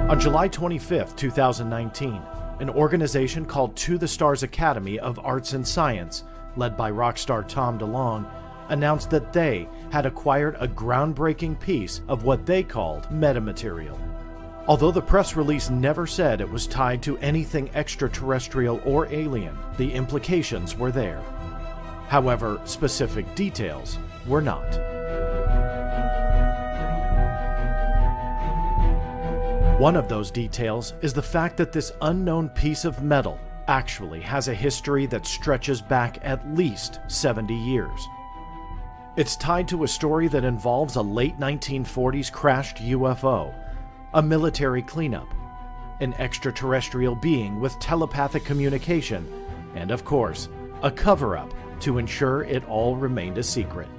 On July 25, 2019, an organization called To the Stars Academy of Arts and Science, led by rock star Tom DeLonge, announced that they had acquired a groundbreaking piece of what they called metamaterial. Although the press release never said it was tied to anything extraterrestrial or alien, the implications were there. However, specific details were not. One of those details is the fact that this unknown piece of metal actually has a history that stretches back at least 70 years. It's tied to a story that involves a late 1940s crashed UFO, a military cleanup, an extraterrestrial being with telepathic communication, and of course, a cover-up to ensure it all remained a secret.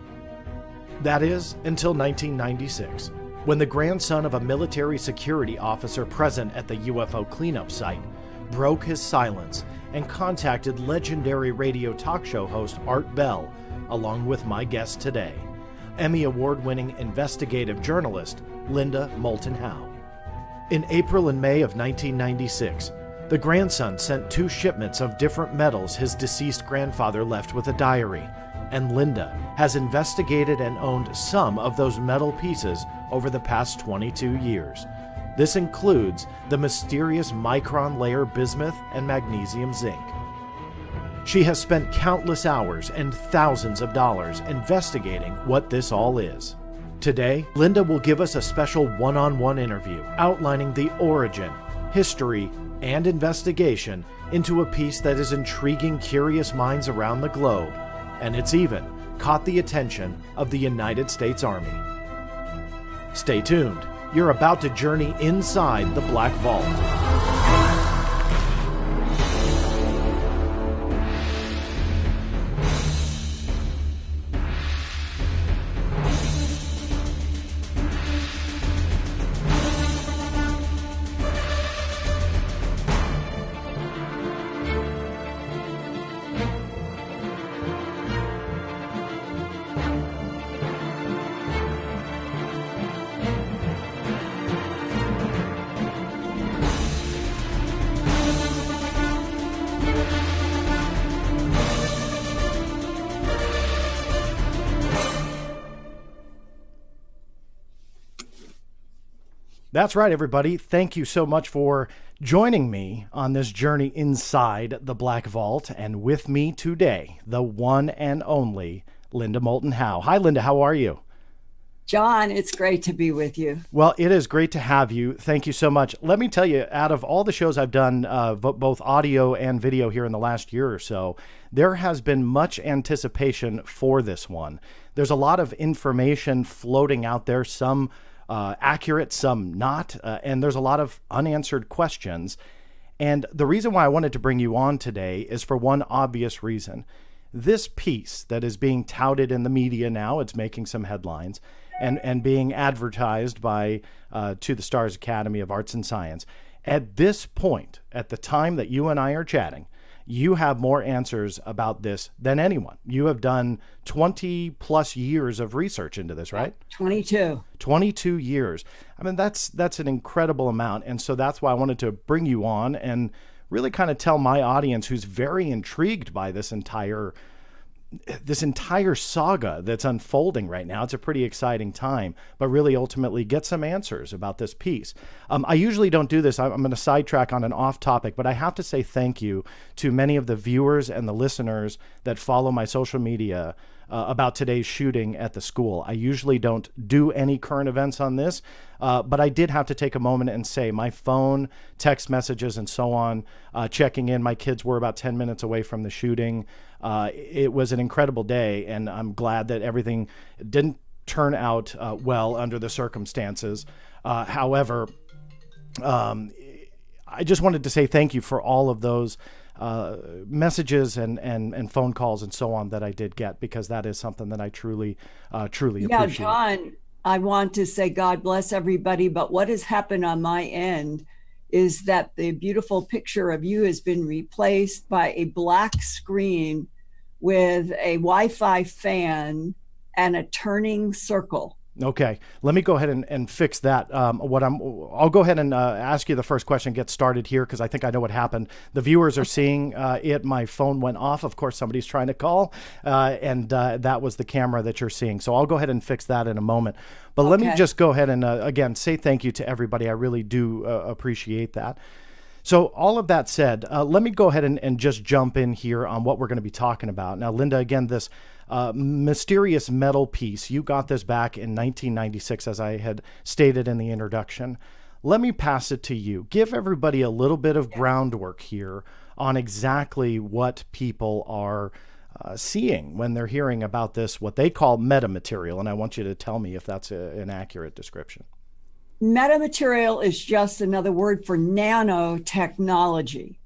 That is, until 1996, when the grandson of a military security officer present at the UFO cleanup site broke his silence and contacted legendary radio talk show host Art Bell, along with my guest today, Emmy Award-winning investigative journalist Linda Moulton Howe. In April and May of 1996, the grandson sent 2 shipments of different metals his deceased grandfather left with a diary, and Linda has investigated and owned some of those metal pieces over the past 22 years. This includes the mysterious micron layer bismuth and magnesium-zinc. She has spent countless hours and thousands of dollars investigating what this all is. Today, Linda will give us a special one-on-one interview outlining the origin, history, and investigation into a piece that is intriguing curious minds around the globe, and it's even caught the attention of the United States Army. Stay tuned. You're about to journey inside the Black Vault. That's right, everybody. Thank you so much for joining me on this journey inside the Black Vault. And with me today, the one and only Linda Moulton Howe. Hi, Linda. How are you? John, it's great to be with you. Well, it is great to have you. Thank you so much. Let me tell you, out of all the shows I've done, both audio and video here in the last year or so, there has been much anticipation for this one. There's a lot of information floating out there, some accurate, some not, and there's a lot of unanswered questions. And the reason why I wanted to bring you on today is for one obvious reason. This piece that is being touted in the media now, it's making some headlines, and being advertised by To the Stars Academy of Arts and Science. At this point, at the time that you and I are chatting, you have more answers about this than anyone. You have done 20 plus years of research into this, right? 22 years. I mean, that's an incredible amount. And so that's why I wanted to bring you on and really kind of tell my audience, who's very intrigued by this entire saga that's unfolding right now. It's a pretty exciting time, but really ultimately get some answers about this piece. I usually don't do this. I'm going to sidetrack on an off topic, but I have to say thank you to many of the viewers and the listeners that follow my social media about today's shooting at the school. I usually don't do any current events on this, but I did have to take a moment and say my phone, text messages, and so on, checking in. My kids were about 10 minutes away from the shooting. It was an incredible day, and I'm glad that everything didn't turn out well under the circumstances. However, I just wanted to say thank you for all of those messages and phone calls and so on that I did get, because that is something that I truly appreciate. Yeah, John, I want to say God bless everybody, but what has happened on my end is that the beautiful picture of you has been replaced by a black screen with a Wi-Fi fan and a turning circle. Okay, let me go ahead and fix that. I'll go ahead and ask you the first question, get started here, because I think I know what happened. The viewers are seeing it. My phone went off. Of course, somebody's trying to call, and that was the camera that you're seeing. So I'll go ahead and fix that in a moment. But let me just go ahead and, again, say thank you to everybody. I really do appreciate that. So all of that said, let me go ahead and just jump in here on what we're going to be talking about. Now, Linda, again, this mysterious metal piece, you got this back in 1996, as I had stated in the introduction. Let me pass it to you. Give everybody a little bit of groundwork here on exactly what people are seeing when they're hearing about this, what they call metamaterial. And I want you to tell me if that's an accurate description. Metamaterial is just another word for nanotechnology,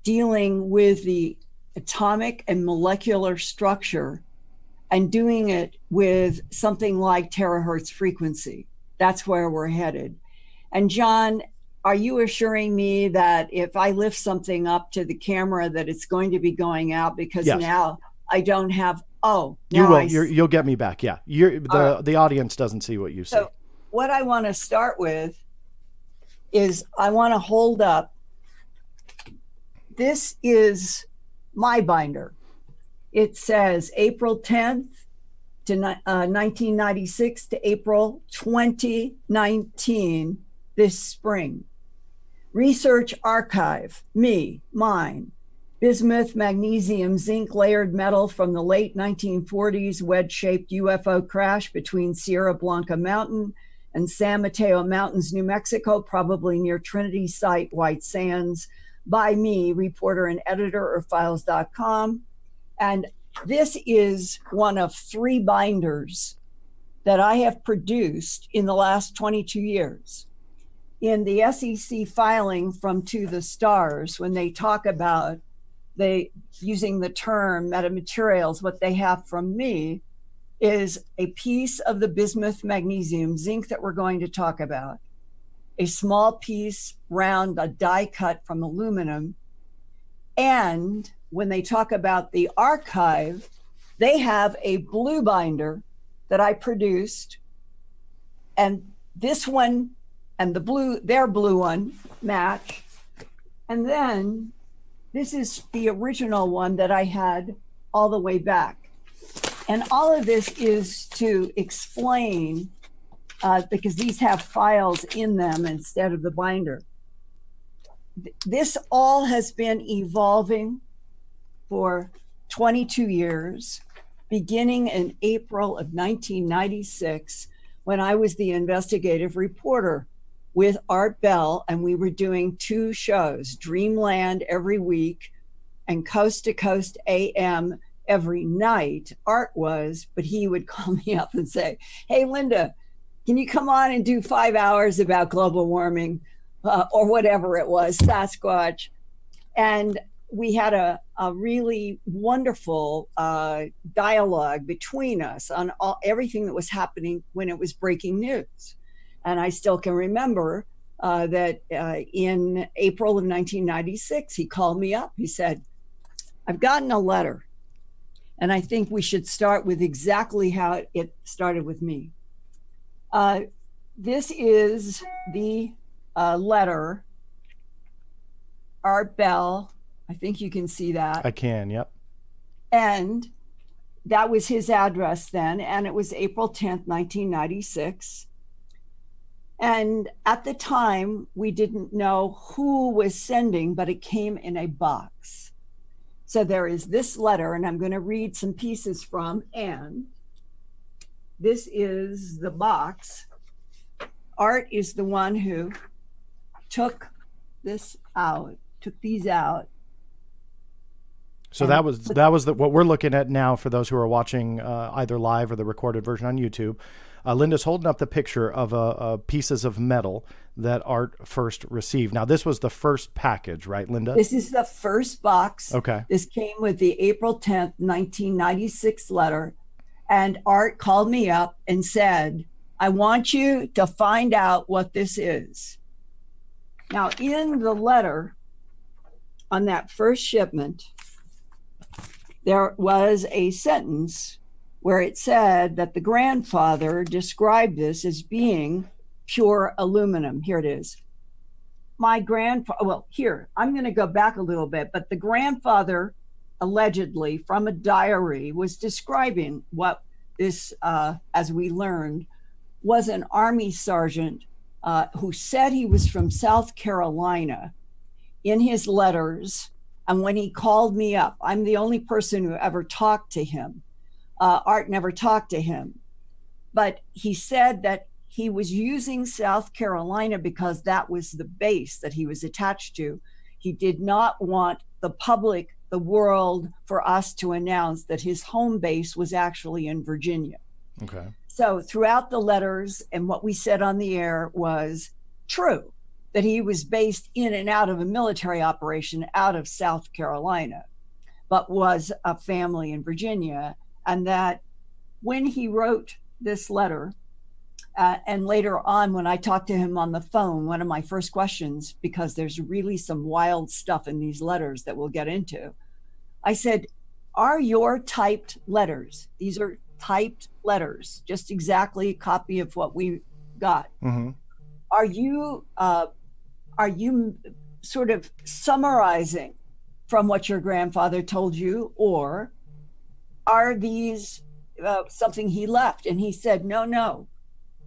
dealing with the atomic and molecular structure and doing it with something like terahertz frequency. That's where we're headed. And John, are you assuring me that if I lift something up to the camera that it's going to be going out? Because now I don't have, you will. You'll get me back. Yeah. The audience doesn't see what you see. So what I want to start with is I want to hold up. This is my binder. It says April 10th to 1996 to April 2019, this spring. Research archive, mine. Bismuth, magnesium, zinc layered metal from the late 1940s wedge-shaped UFO crash between Sierra Blanca Mountain and San Mateo Mountains, New Mexico, probably near Trinity Site, White Sands, by me, reporter and editor of files.com. And this is one of 3 binders that I have produced in the last 22 years. In the SEC filing from To the Stars, when they talk about using the term metamaterials, what they have from me is a piece of the bismuth magnesium zinc that we're going to talk about, a small piece round, a die cut from aluminum. And when they talk about the archive, they have a blue binder that I produced, and this one and the blue, their blue one match. And then this is the original one that I had all the way back. And all of this is to explain, because these have files in them instead of the binder. This all has been evolving for 22 years, beginning in April of 1996, when I was the investigative reporter with Art Bell, and we were doing 2 shows, Dreamland every week and Coast to Coast AM every night. Art was, but he would call me up and say, hey, Linda, can you come on and do 5 hours about global warming or whatever it was, Sasquatch? And we had a really wonderful dialogue between us on everything that was happening when it was breaking news. And I still can remember that in April of 1996, he called me up. He said, I've gotten a letter, and I think we should start with exactly how it started with me. This is the letter, Art Bell. I think you can see that. I can, yep. And that was his address then, and it was April 10th, 1996. And at the time, we didn't know who was sending, but it came in a box. So there is this letter, and I'm going to read some pieces from, and this is the box. Art is the one who took these out. So that was what we're looking at now for those who are watching either live or the recorded version on YouTube. Linda's holding up the picture of pieces of metal that Art first received. Now, this was the first package, right, Linda? This is the first box. Okay. This came with the April 10th, 1996 letter. And Art called me up and said, I want you to find out what this is. Now, in the letter on that first shipment, there was a sentence where it said that the grandfather described this as being pure aluminum. Here it is. My grandfather, well, here, I'm going to go back a little bit, but the grandfather allegedly from a diary was describing what this, as we learned, was an Army sergeant who said he was from South Carolina in his letters. And when he called me up, I'm the only person who ever talked to him. Art never talked to him. But he said that he was using South Carolina because that was the base that he was attached to. He did not want the public, the world, for us to announce that his home base was actually in Virginia. Okay. So throughout the letters and what we said on the air was true, that he was based in and out of a military operation out of South Carolina, but was a family in Virginia. And that when he wrote this letter, and later on when I talked to him on the phone, one of my first questions, because there's really some wild stuff in these letters that we'll get into, I said, are your typed letters, these are typed letters, just exactly a copy of what we got. Mm-hmm. Are you sort of summarizing from what your grandfather told you, or are these something he left? And he said, no,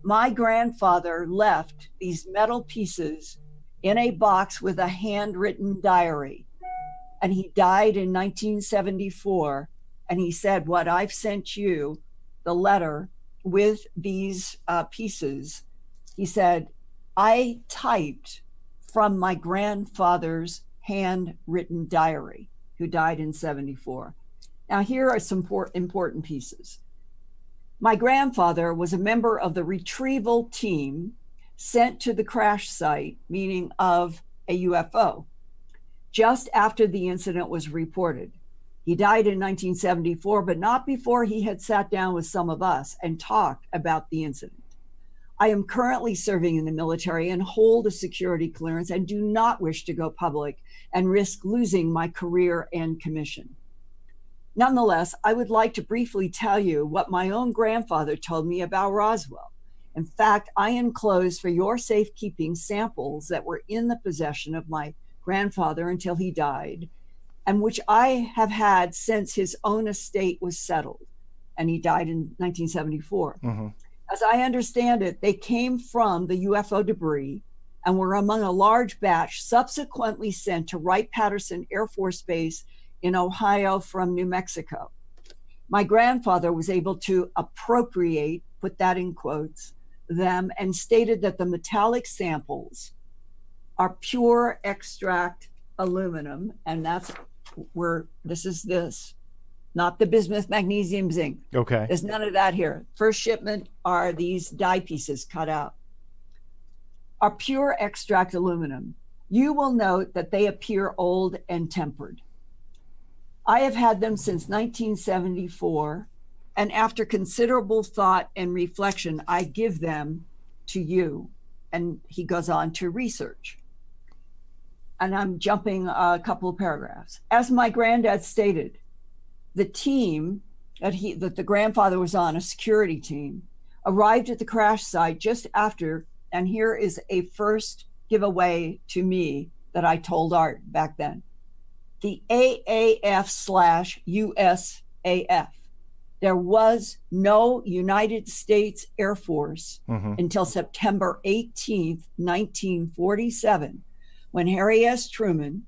my grandfather left these metal pieces in a box with a handwritten diary, and he died in 1974. And he said, what I've sent you, the letter with these pieces, he said, I typed from my grandfather's handwritten diary, who died in 74. Now, here are some important pieces. My grandfather was a member of the Retrieval team sent to the crash site, meaning of a UFO, just after the incident was reported. He died in 1974, but not before he had sat down with some of us and talked about the incident. I am currently serving in the military and hold a security clearance and do not wish to go public and risk losing my career and commission. Nonetheless, I would like to briefly tell you what my own grandfather told me about Roswell. In fact, I enclosed for your safekeeping samples that were in the possession of my grandfather until he died, and which I have had since his own estate was settled, and he died in 1974. Mm-hmm. As I understand it, they came from the UFO debris and were among a large batch subsequently sent to Wright-Patterson Air Force Base in Ohio from New Mexico. My grandfather was able to appropriate, put that in quotes, them, and stated that the metallic samples are pure extract aluminum, and that's where this, not the bismuth, magnesium, zinc. Okay. There's none of that here. First shipment are these die pieces cut out. Are pure extract aluminum. You will note that they appear old and tempered. I have had them since 1974, and after considerable thought and reflection, I give them to you. And he goes on to research. And I'm jumping a couple of paragraphs. As my granddad stated, the team that the grandfather was on, a security team, arrived at the crash site just after, and here is a first giveaway to me that I told Art back then. The AAF/USAF. There was no United States Air Force until September 18th, 1947, when Harry S. Truman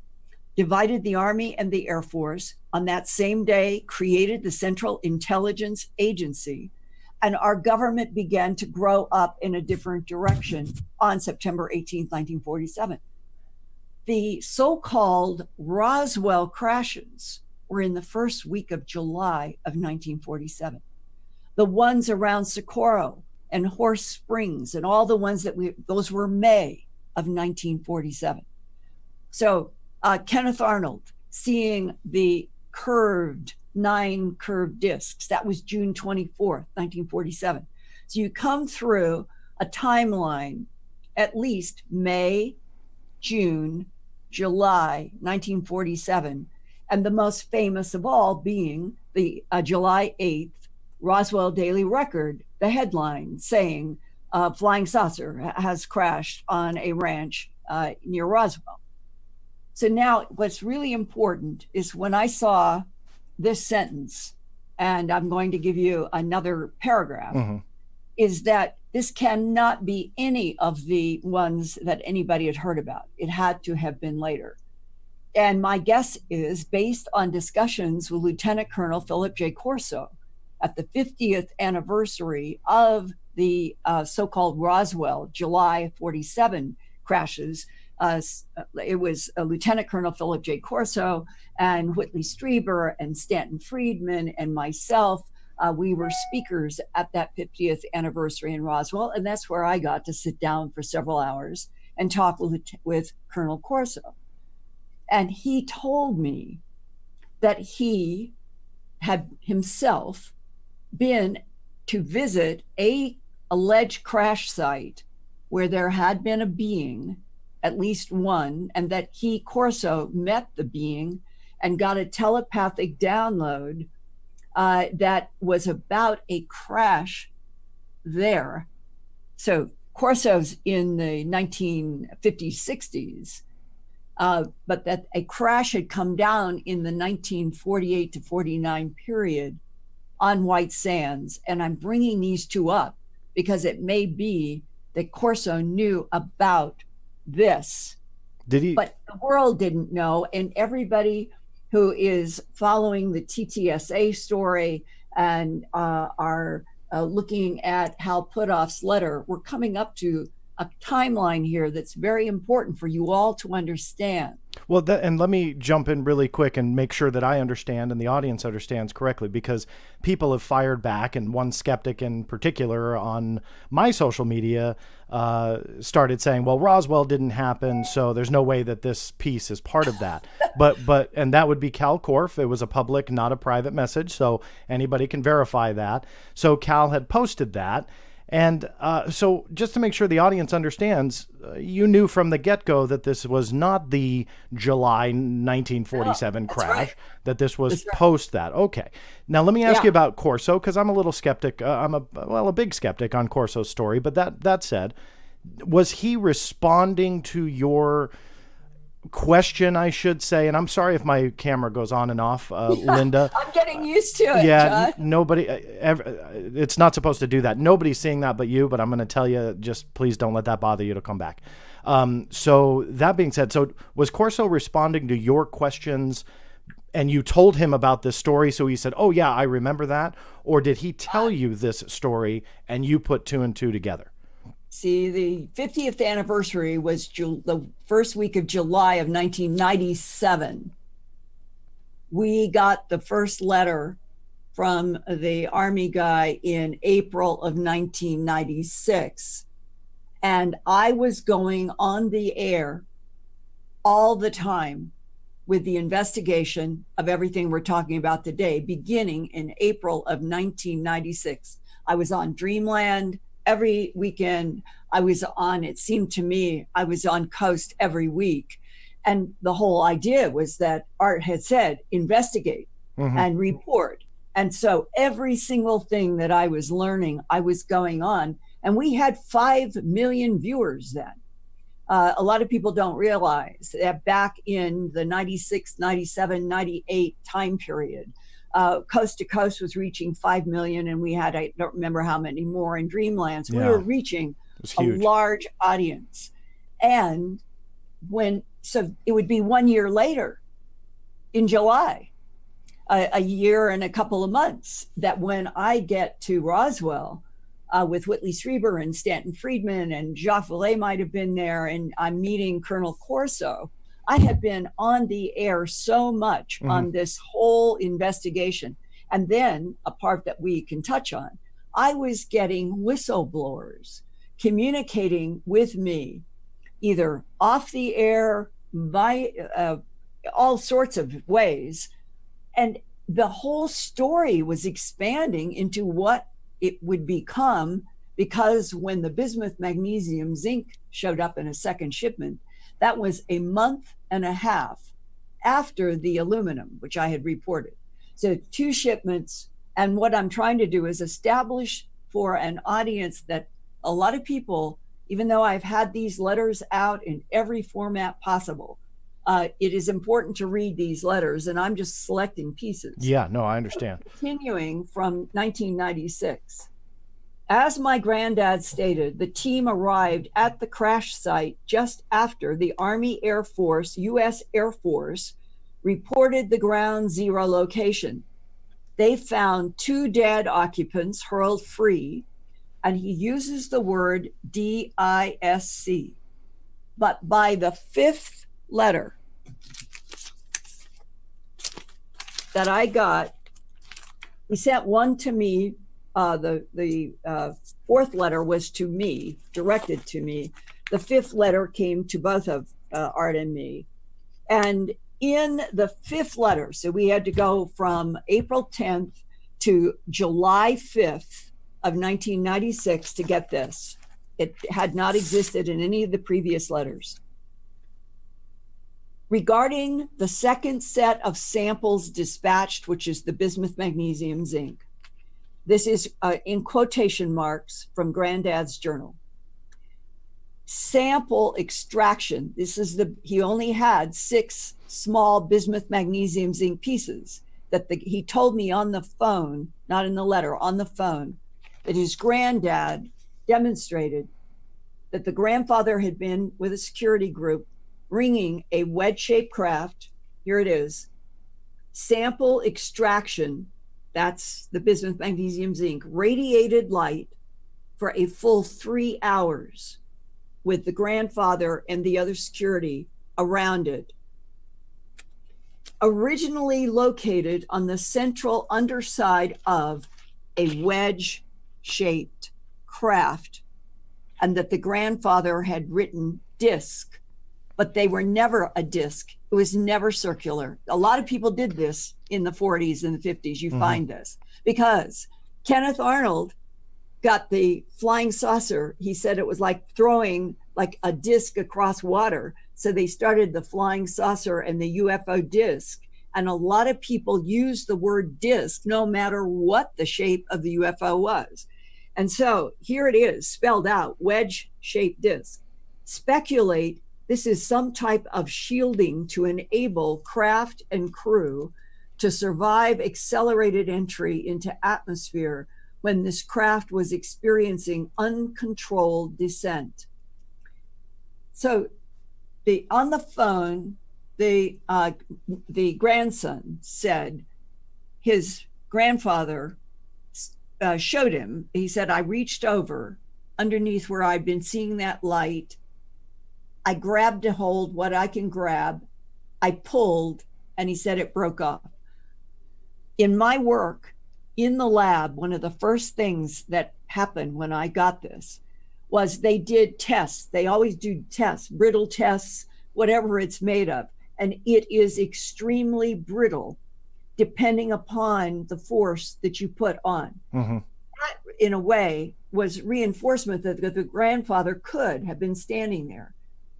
divided the Army and the Air Force. On that same day, created the Central Intelligence Agency, and our government began to grow up in a different direction on September 18th, 1947. The so-called Roswell crashes were in the first week of July of 1947. The ones around Socorro and Horse Springs and all the ones those were May of 1947. So Kenneth Arnold seeing the 9 curved discs, that was June 24th, 1947. So you come through a timeline, at least May, June, July 1947, and the most famous of all being the July 8th Roswell Daily Record, the headline saying, flying saucer has crashed on a ranch near Roswell. So now what's really important is when I saw this sentence, and I'm going to give you another paragraph, is that this cannot be any of the ones that anybody had heard about. It had to have been later. And my guess is based on discussions with Lieutenant Colonel Philip J. Corso at the 50th anniversary of the so-called Roswell July 47 crashes. It was Lieutenant Colonel Philip J. Corso and Whitley Strieber and Stanton Friedman and myself. We were speakers at that 50th anniversary in Roswell, and that's where I got to sit down for several hours and talk with Colonel Corso. And he told me that he had himself been to visit a alleged crash site where there had been a being, at least one, and that he, Corso, met the being and got a telepathic download that was about a crash there. So Corso's in the 1950s, 60s, but that a crash had come down in the 1948 to 49 period on White Sands. And I'm bringing these two up because it may be that Corso knew about this. Did he? But the world didn't know, and everybody who is following the ttsa story and are looking at Hal Puthoff's letter, we're coming up to a timeline here that's very important for you all to understand. Well, and let me jump in really quick and make sure that I understand and the audience understands correctly, because people have fired back, and one skeptic in particular on my social media started saying, well, Roswell didn't happen, so there's no way that this piece is part of that. but and that would be Cal Korff. It was a public, not a private message, so anybody can verify that. So Cal had posted that. And so just to make sure the audience understands, you knew from the get-go that this was not the July 1947 crash, right. that this was post that. Okay. Now, let me ask you about Corso, because I'm a little skeptic. I'm a big skeptic on Corso's story. But that said, was he responding to your question, I should say, and I'm sorry if my camera goes on and off, Linda. I'm getting used to it, yeah, John. Nobody, it's not supposed to do that. Nobody's seeing that but you, but I'm going to tell you, just please don't let that bother you to come back. So that being said, so was Corso responding to your questions and you told him about this story, so he said, oh yeah, I remember that? Or did he tell you this story and you put two and two together? See, the 50th anniversary was the first week of July of 1997. We got the first letter from the Army guy in April of 1996. And I was going on the air all the time with the investigation of everything we're talking about today, beginning in April of 1996. I was on Dreamland. Every weekend I was on, it seemed to me, I was on Coast every week. And the whole idea was that Art had said, investigate and report. And so every single thing that I was learning, I was going on. And we had 5 million viewers then. A lot of people don't realize that back in the 96, 97, 98 time period, Coast to Coast was reaching 5 million, and we had, I don't remember how many more in Dreamlands. We were reaching a large audience. And so it would be 1 year later in July, a year and a couple of months, that when I get to Roswell with Whitley Strieber and Stanton Friedman, and Jacques Vallée might have been there, and I'm meeting Colonel Corso. I had been on the air so much on this whole investigation. And then a part that we can touch on, I was getting whistleblowers communicating with me, either off the air, by all sorts of ways. And the whole story was expanding into what it would become, because when the bismuth magnesium zinc showed up in a second shipment, that was a month and a half after the aluminum, which I had reported. So 2 shipments, And what I'm trying to do is establish for an audience that a lot of people, even though I've had these letters out in every format possible, it is important to read these letters, and I'm just selecting pieces. Yeah, no, I understand. Continuing from 1996. As my granddad stated, the team arrived at the crash site just after the Army Air Force, U.S. Air Force, reported the ground zero location. They found 2 dead occupants hurled free, and he uses the word DISC. But by the 5th letter that I got, he sent one to me. The 4th letter was to me, directed to me. The 5th letter came to both of Art and me. And in the 5th letter, so we had to go from April 10th to July 5th of 1996 to get this. It had not existed in any of the previous letters. Regarding the 2nd set of samples dispatched, which is the bismuth, magnesium, zinc. This is in quotation marks from Granddad's journal. Sample extraction. He only had 6 small bismuth, magnesium, zinc pieces that he told me on the phone, not in the letter, on the phone, that his granddad demonstrated that the grandfather had been with a security group bringing a wedge-shaped craft. Here it is. Sample extraction. That's the bismuth, magnesium, zinc, radiated light for a full 3 hours with the grandfather and the other security around it. Originally located on the central underside of a wedge-shaped craft, and that the grandfather had written disc, but they were never a disc. It was never circular. A lot of people did this in the 40s and the 50s. You find this because Kenneth Arnold got the flying saucer. He said it was like throwing like a disc across water. So they started the flying saucer and the UFO disc. And a lot of people used the word disc no matter what the shape of the UFO was. And so here it is spelled out, wedge-shaped disc. Speculate this is some type of shielding to enable craft and crew to survive accelerated entry into atmosphere when this craft was experiencing uncontrolled descent. So on the phone, the grandson said his grandfather showed him. He said, I reached over underneath where I'd been seeing that light. I grabbed a hold what I can grab. I pulled, and he said it broke off. In my work in the lab, one of the first things that happened when I got this was they did tests. They always do tests, brittle tests, whatever it's made of. And it is extremely brittle depending upon the force that you put on. That, in a way, was reinforcement that the grandfather could have been standing there,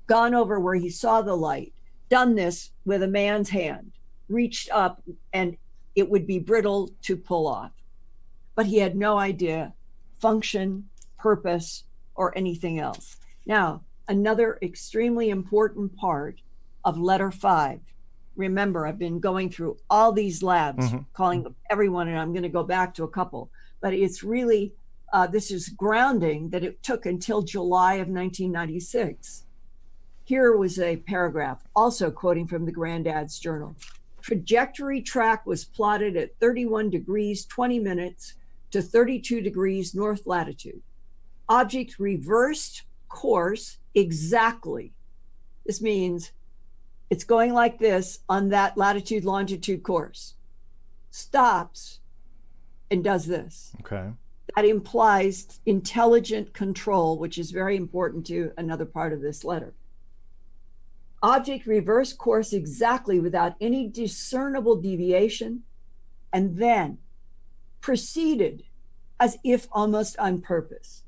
gone over where he saw the light, done this with a man's hand, reached up, and it would be brittle to pull off. But he had no idea function, purpose, or anything else. Now, another extremely important part of letter 5. Remember, I've been going through all these labs, calling everyone, and I'm going to go back to a couple. But it's really, this is grounding that it took until July of 1996. Here was a paragraph, also quoting from the Granddad's journal. Trajectory track was plotted at 31 degrees, 20 minutes to 32 degrees north latitude. Object reversed course exactly. This means it's going like this on that latitude, longitude course. Stops and does this. Okay. That implies intelligent control, which is very important to another part of this letter. Object reversed course exactly without any discernible deviation, and then proceeded as if almost on purpose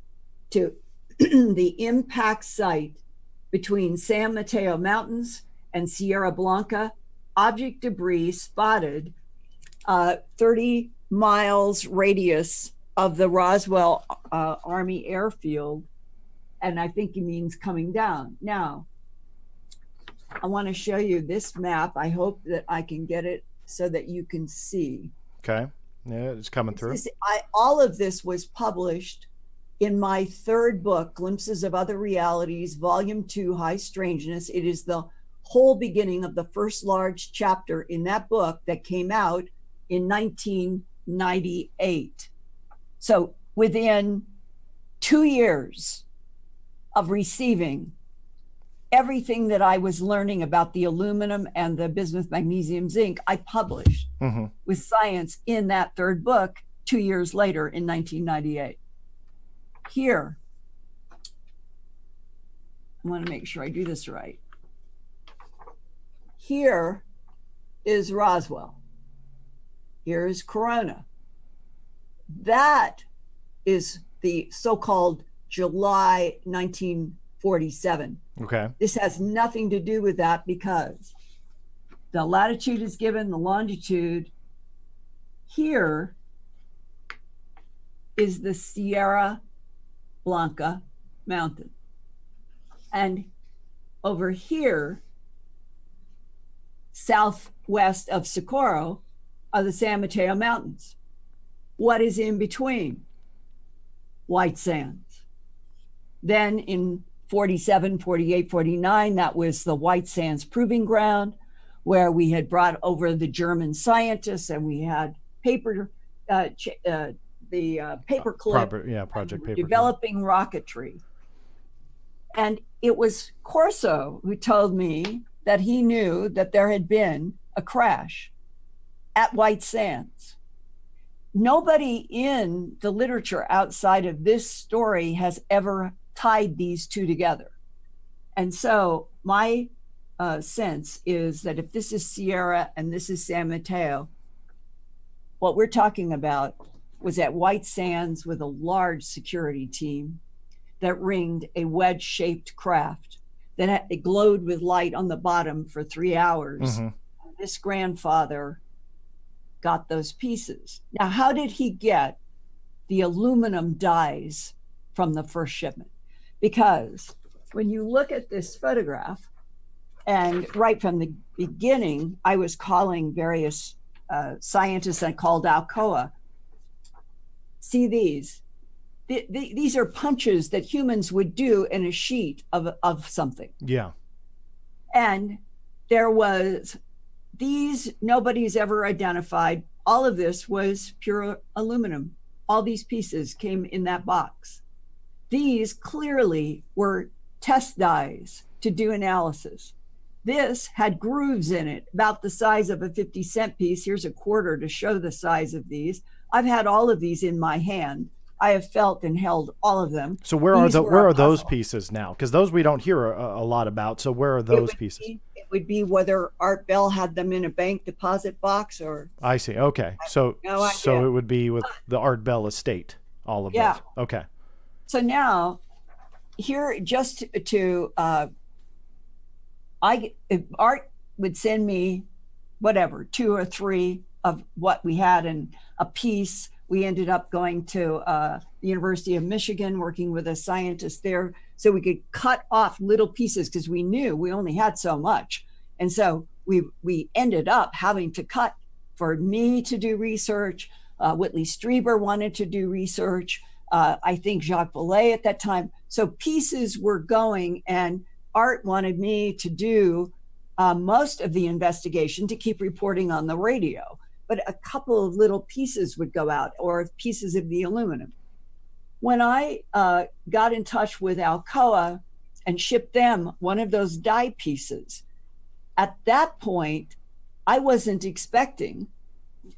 to the impact site between San Mateo Mountains and Sierra Blanca. Object debris spotted 30 miles radius of the Roswell Army Airfield. And I think he means coming down. Now, I want to show you this map. I hope that I can get it so that you can see. Okay. Yeah, it's coming through. All of this was published in my third book, Glimpses of Other Realities, Volume 2, High Strangeness. It is the whole beginning of the first large chapter in that book that came out in 1998. So within 2 years of receiving everything that I was learning about the aluminum and the bismuth, magnesium, zinc, I published with science in that third book 2 years later in 1998. Here, I want to make sure I do this right. Here is Roswell. Here is Corona. That is the so-called July 1947. Okay. This has nothing to do with that because the latitude is given, the longitude. Here is the Sierra Blanca mountain. And over here, southwest of Socorro, are the San Mateo Mountains. What is in between? White sands. Then in 47, 48, 49, that was the White Sands Proving Ground, where we had brought over the German scientists and we had paper, the paperclip, Project Paperclip, developing rocketry. And it was Corso who told me that he knew that there had been a crash at White Sands. Nobody in the literature outside of this story has ever tied these two together. And so my sense is that if this is Sierra and this is San Mateo, what we're talking about was at White Sands with a large security team that ringed a wedge-shaped craft that it glowed with light on the bottom for 3 hours. This grandfather got those pieces. Now, how did he get the aluminum dyes from the first shipment? Because when you look at this photograph, and right from the beginning, I was calling various scientists I called Alcoa. See these? These are punches that humans would do in a sheet of something. Yeah. And there was these, nobody's ever identified. All of this was pure aluminum. All these pieces came in that box. These clearly were test dies to do analysis. This had grooves in it, about the size of a 50-cent piece. Here's a quarter to show the size of these. I've had all of these in my hand. I have felt and held all of them. So where are those pieces now? Because those we don't hear a lot about. So where are those pieces? It would be whether Art Bell had them in a bank deposit box or... I see. Okay. So it would be with the Art Bell estate, all of those. Okay. So now, here, just to... Art would send me whatever, 2 or 3 of what we had in a piece. We ended up going to the University of Michigan, working with a scientist there, so we could cut off little pieces because we knew we only had so much. And so we ended up having to cut for me to do research. Whitley Strieber wanted to do research. I think Jacques Vallée at that time. So pieces were going, and Art wanted me to do most of the investigation to keep reporting on the radio. But a couple of little pieces would go out, or pieces of the aluminum. When I got in touch with Alcoa and shipped them one of those die pieces, at that point, I wasn't expecting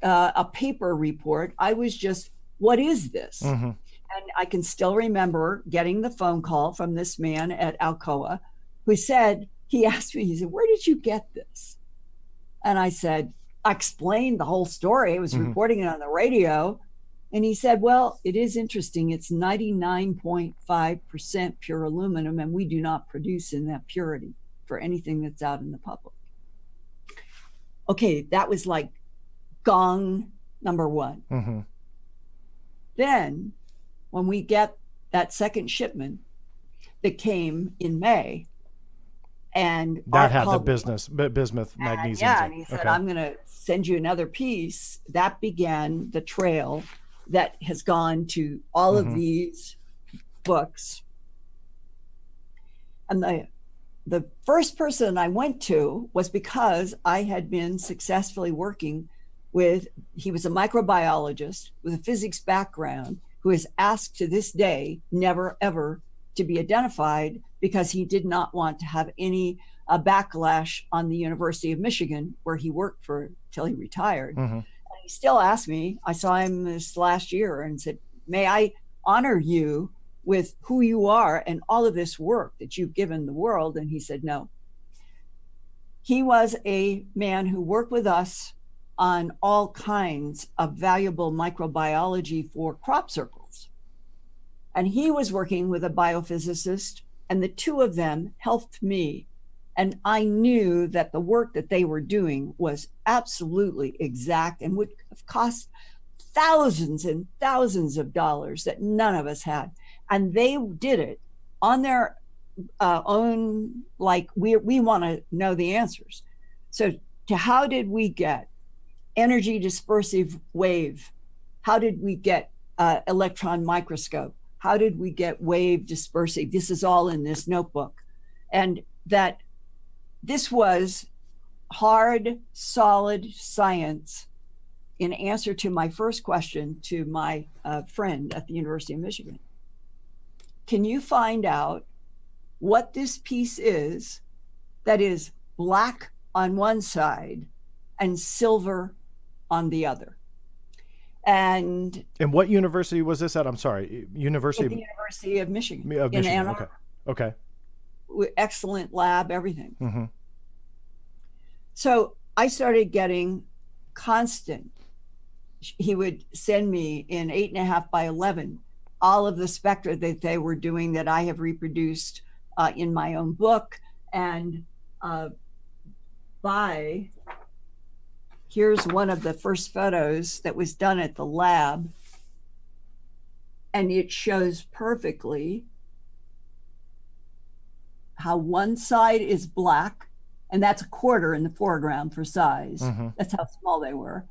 a paper report. I was just, what is this? And I can still remember getting the phone call from this man at Alcoa who said, he asked me, he said, where did you get this? And I said, I explained the whole story. I was reporting it on the radio. And he said, well, it is interesting. It's 99.5% pure aluminum, and we do not produce in that purity for anything that's out in the public. Okay, that was like gong number one. Mm-hmm. Then when we get that second shipment that came in May, and that had the bismuth magnesium. Yeah, and he said, I'm going to send you another piece. That began the trail that has gone to all of these books. And the first person I went to was because I had been successfully working with, he was a microbiologist with a physics background who is asked to this day never ever to be identified because he did not want to have any backlash on the University of Michigan, where he worked for till he retired. And he still asked me, I saw him this last year and said, may I honor you with who you are and all of this work that you've given the world? And he said, no. He was a man who worked with us on all kinds of valuable microbiology for crop circles. And he was working with a biophysicist, and the two of them helped me. And I knew that the work that they were doing was absolutely exact and would have cost thousands and thousands of dollars that none of us had. And they did it on their own, like we want to know the answers. So to how did we get energy dispersive wave? How did we get electron microscope? How did we get wave dispersive? This is all in this notebook. And that this was hard, solid science in answer to my first question to my friend at the University of Michigan. Can you find out what this piece is that is black on one side and silver on the other? And what university was this at? I'm sorry, the University of Michigan. In Ann Arbor. Okay. Excellent lab, everything. So I started getting constant. He would send me in 8.5 by 11 all of the spectra that they were doing that I have reproduced in my own book. And here's one of the first photos that was done at the lab. And it shows perfectly how one side is black, and that's a quarter in the foreground for size. That's how small they were.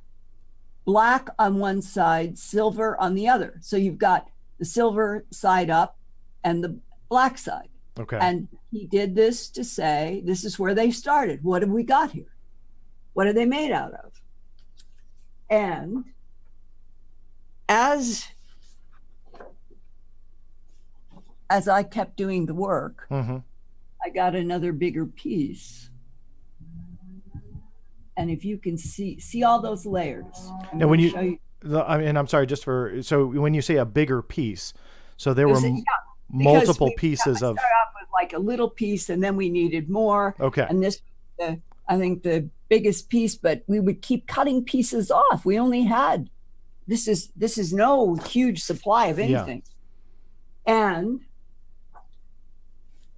Black on one side, silver on the other. So you've got the silver side up and the black side. Okay. And he did this to say, this is where they started. What have we got here? What are they made out of? And as I kept doing the work, I got another bigger piece. And if you can see all those layers. Now, when I'm sorry, so when you say a bigger piece, so there were multiple pieces of. We started off with like a little piece, and then we needed more. Okay. And this, I think, the biggest piece, but we would keep cutting pieces off. We only had, this is no huge supply of anything. Yeah. And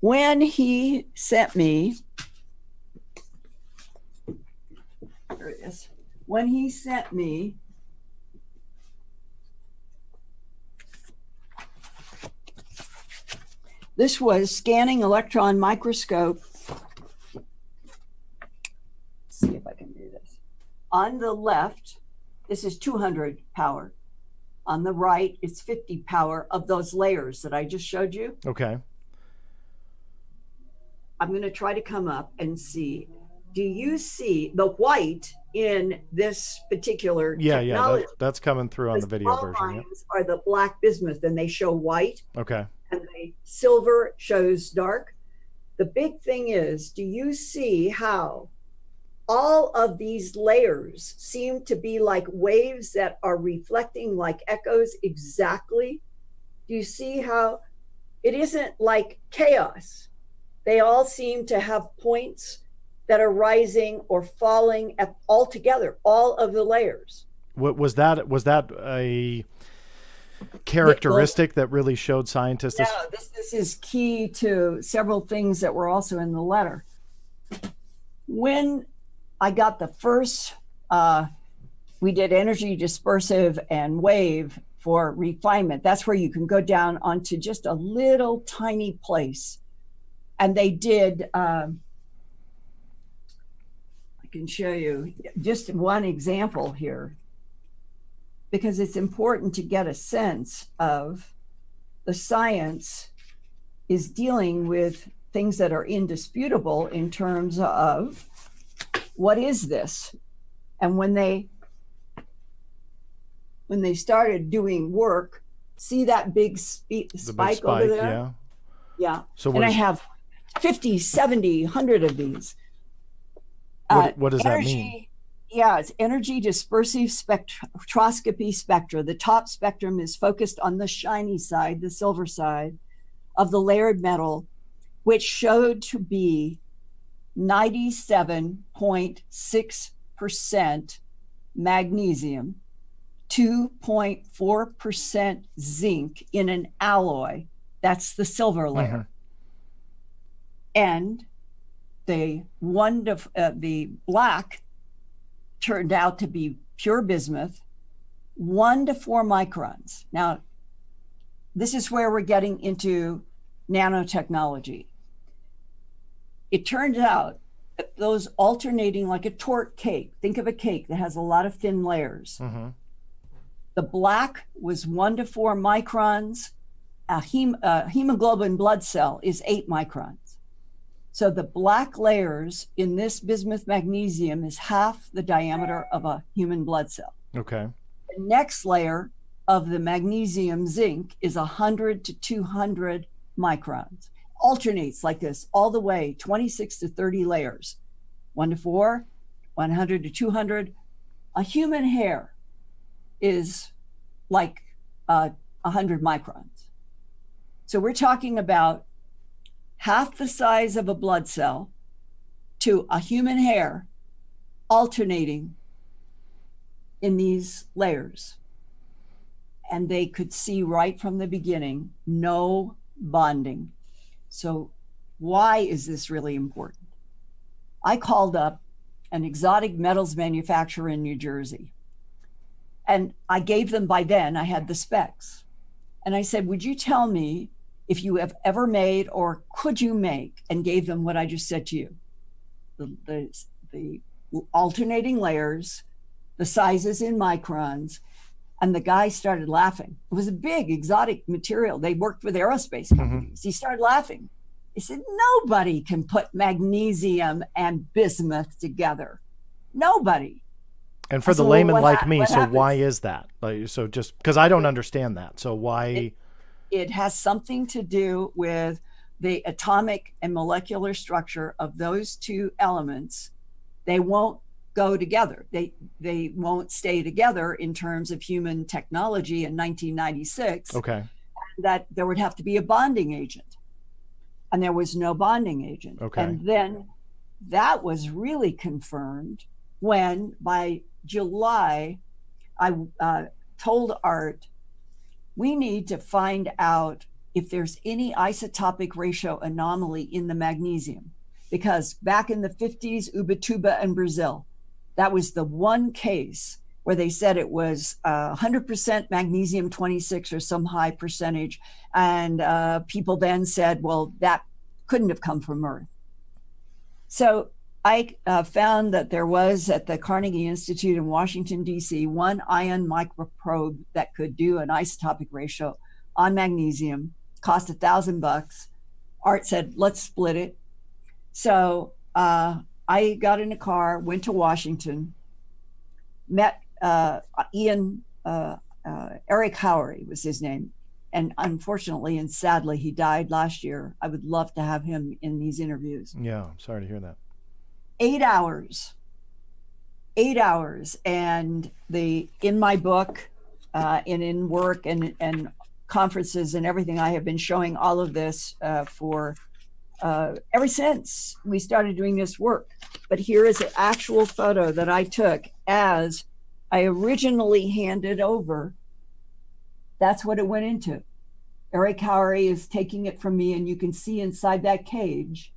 when he sent me, there it is. When he sent me this was scanning electron microscope. Let's see if I can do this. On the left, this is 200 power. On the right, it's 50 power of those layers that I just showed you. Okay. I'm going to try to come up and see. Do you see the white in this particular technology? Yeah, that's coming through on the video version. Lines are the black bismuth, and they show white. Okay. And the silver shows dark. The big thing is, do you see how all of these layers seem to be like waves that are reflecting like echoes exactly? Do you see how it isn't like chaos? They all seem to have points that are rising or falling all together, all of the layers. What was that a characteristic that really showed scientists? No, this is key to several things that were also in the letter. When I got the first, when we did energy dispersive and wave for refinement. That's where you can go down onto just a little tiny place. And they did, I can show you just one example here, because it's important to get a sense of the science is dealing with things that are indisputable in terms of what is this? And when they started doing work, see that big spike over there? Yeah. Yeah. So and I have 50, 70, 100 of these. What does that mean? Yeah, it's energy dispersive spectroscopy spectra. The top spectrum is focused on the shiny side, the silver side of the layered metal, which showed to be 97.6% magnesium, 2.4% zinc in an alloy. That's the silver layer. And the black turned out to be pure bismuth, 1 to 4 microns. Now, this is where we're getting into nanotechnology. It turns out that those alternating like a torte cake, think of a cake that has a lot of thin layers. The black was 1 to 4 microns. A hemoglobin blood cell is 8 microns. So the black layers in this bismuth magnesium is half the diameter of a human blood cell. Okay. The next layer of the magnesium zinc is 100 to 200 microns. Alternates like this all the way, 26 to 30 layers. 1 to 4, 100 to 200. A human hair is like 100 microns. So we're talking about half the size of a blood cell to a human hair alternating in these layers. And they could see right from the beginning, no bonding. So why is this really important? I called up an exotic metals manufacturer in New Jersey, and I gave them, by then I had the specs. And I said, would you tell me if you have ever made or could you make, and gave them what I just said to you, the alternating layers, the sizes in microns. And the guy started laughing. It was a big exotic material. They worked with aerospace companies. He started laughing. He said, nobody can put magnesium and bismuth together. Nobody. And for the layman like me, so why is that? Like, so just because I don't understand that. So why? It has something to do with the atomic and molecular structure of those two elements. They won't go together. They won't stay together in terms of human technology in 1996. Okay. That there would have to be a bonding agent. And there was no bonding agent. Okay. And then that was really confirmed when by July, I told Art, we need to find out if there's any isotopic ratio anomaly in the magnesium. Because back in the 50s, Ubatuba and Brazil, that was the one case where they said it was 100% magnesium 26 or some high percentage. And people then said, well, that couldn't have come from Earth. So I found that there was at the Carnegie Institute in Washington, D.C., one ion microprobe that could do an isotopic ratio on magnesium, cost $1,000. Art said, let's split it. So I got in a car, went to Washington, met Eric Howery was his name. And unfortunately and sadly, he died last year. I would love to have him in these interviews. Yeah, I'm sorry to hear that. 8 hours. And in my book and in work and conferences and everything, I have been showing all of this for ever since we started doing this work. But here is an actual photo that I took as I originally handed over. That's what it went into. Eric Howery is taking it from me, and you can see inside that cage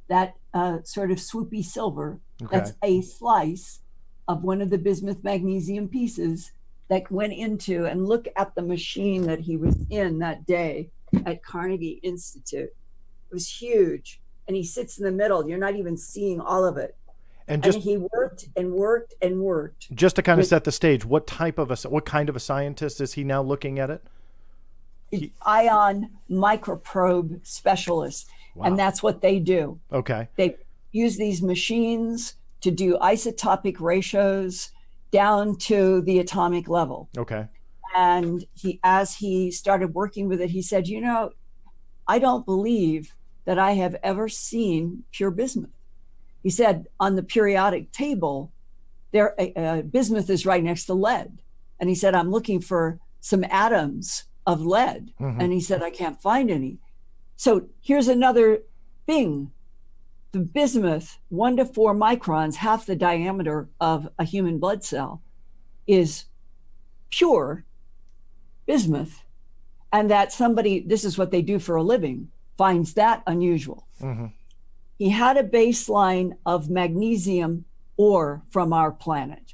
that sort of swoopy silver. Okay. That's a slice of one of the bismuth magnesium pieces that went into, and look at the machine that he was in that day at Carnegie Institute. It was huge. And he sits in the middle. You're not even seeing all of it. And he worked and worked and worked. Just to kind of set the stage, what kind of a scientist is he now looking at it? Ion microprobe specialist. Wow. And that's what they do. Okay. They use these machines to do isotopic ratios down to the atomic level. Okay. And as he started working with it, he said, I don't believe that I have ever seen pure bismuth. He said, on the periodic table, bismuth is right next to lead. And he said, I'm looking for some atoms of lead. Mm-hmm. And he said, I can't find any. So here's another thing. The bismuth, 1 to 4 microns, half the diameter of a human blood cell, is pure bismuth. And that somebody, this is what they do for a living, finds that unusual. Mm-hmm. He had a baseline of magnesium ore from our planet.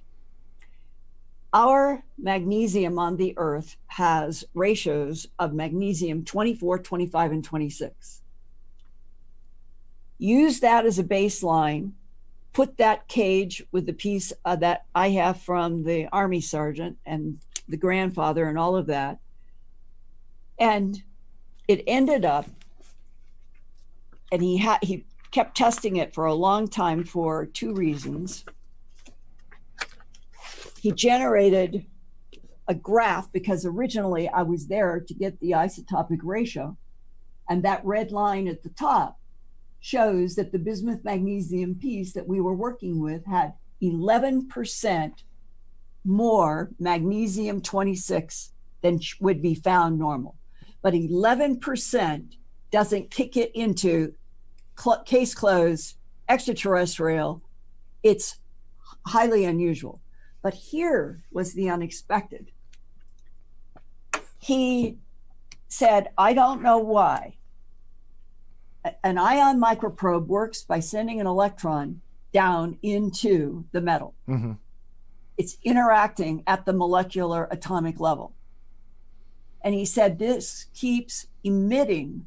Our magnesium on the Earth has ratios of magnesium 24, 25, and 26. Use that as a baseline, put that cage with the piece that I have from the Army sergeant and the grandfather and all of that. And it ended up, and he kept testing it for a long time for 2 reasons. He generated a graph because originally I was there to get the isotopic ratio. And that red line at the top shows that the bismuth magnesium piece that we were working with had 11% more magnesium 26 than would be found normal. But 11% doesn't kick it into case closed, extraterrestrial. It's highly unusual. But here was the unexpected. He said, I don't know why. An ion microprobe works by sending an electron down into the metal. Mm-hmm. It's interacting at the molecular atomic level. And he said, this keeps emitting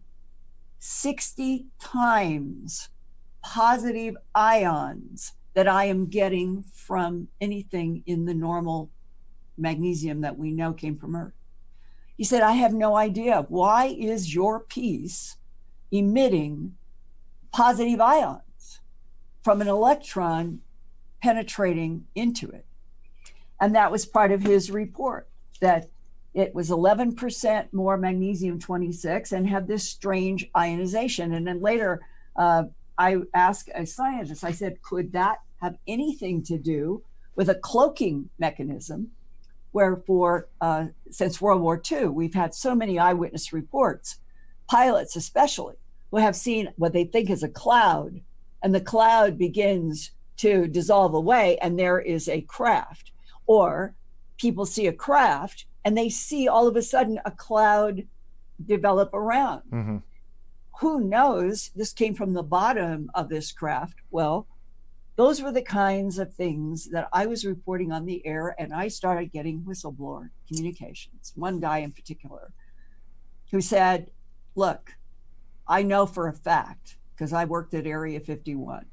60 times positive ions that I am getting from anything in the normal magnesium that we know came from Earth. He said, I have no idea. Why is your piece emitting positive ions from an electron penetrating into it? And that was part of his report, that it was 11% more magnesium 26 and had this strange ionization. And then later, I asked a scientist, I said, could that have anything to do with a cloaking mechanism where since World War II, we've had so many eyewitness reports, pilots especially, who have seen what they think is a cloud, and the cloud begins to dissolve away and there is a craft. Or people see a craft and they see all of a sudden a cloud develop around. Mm-hmm. Who knows? This came from the bottom of this craft. Well, those were the kinds of things that I was reporting on the air, and I started getting whistleblower communications. One guy in particular who said, look, I know for a fact, because I worked at Area 51,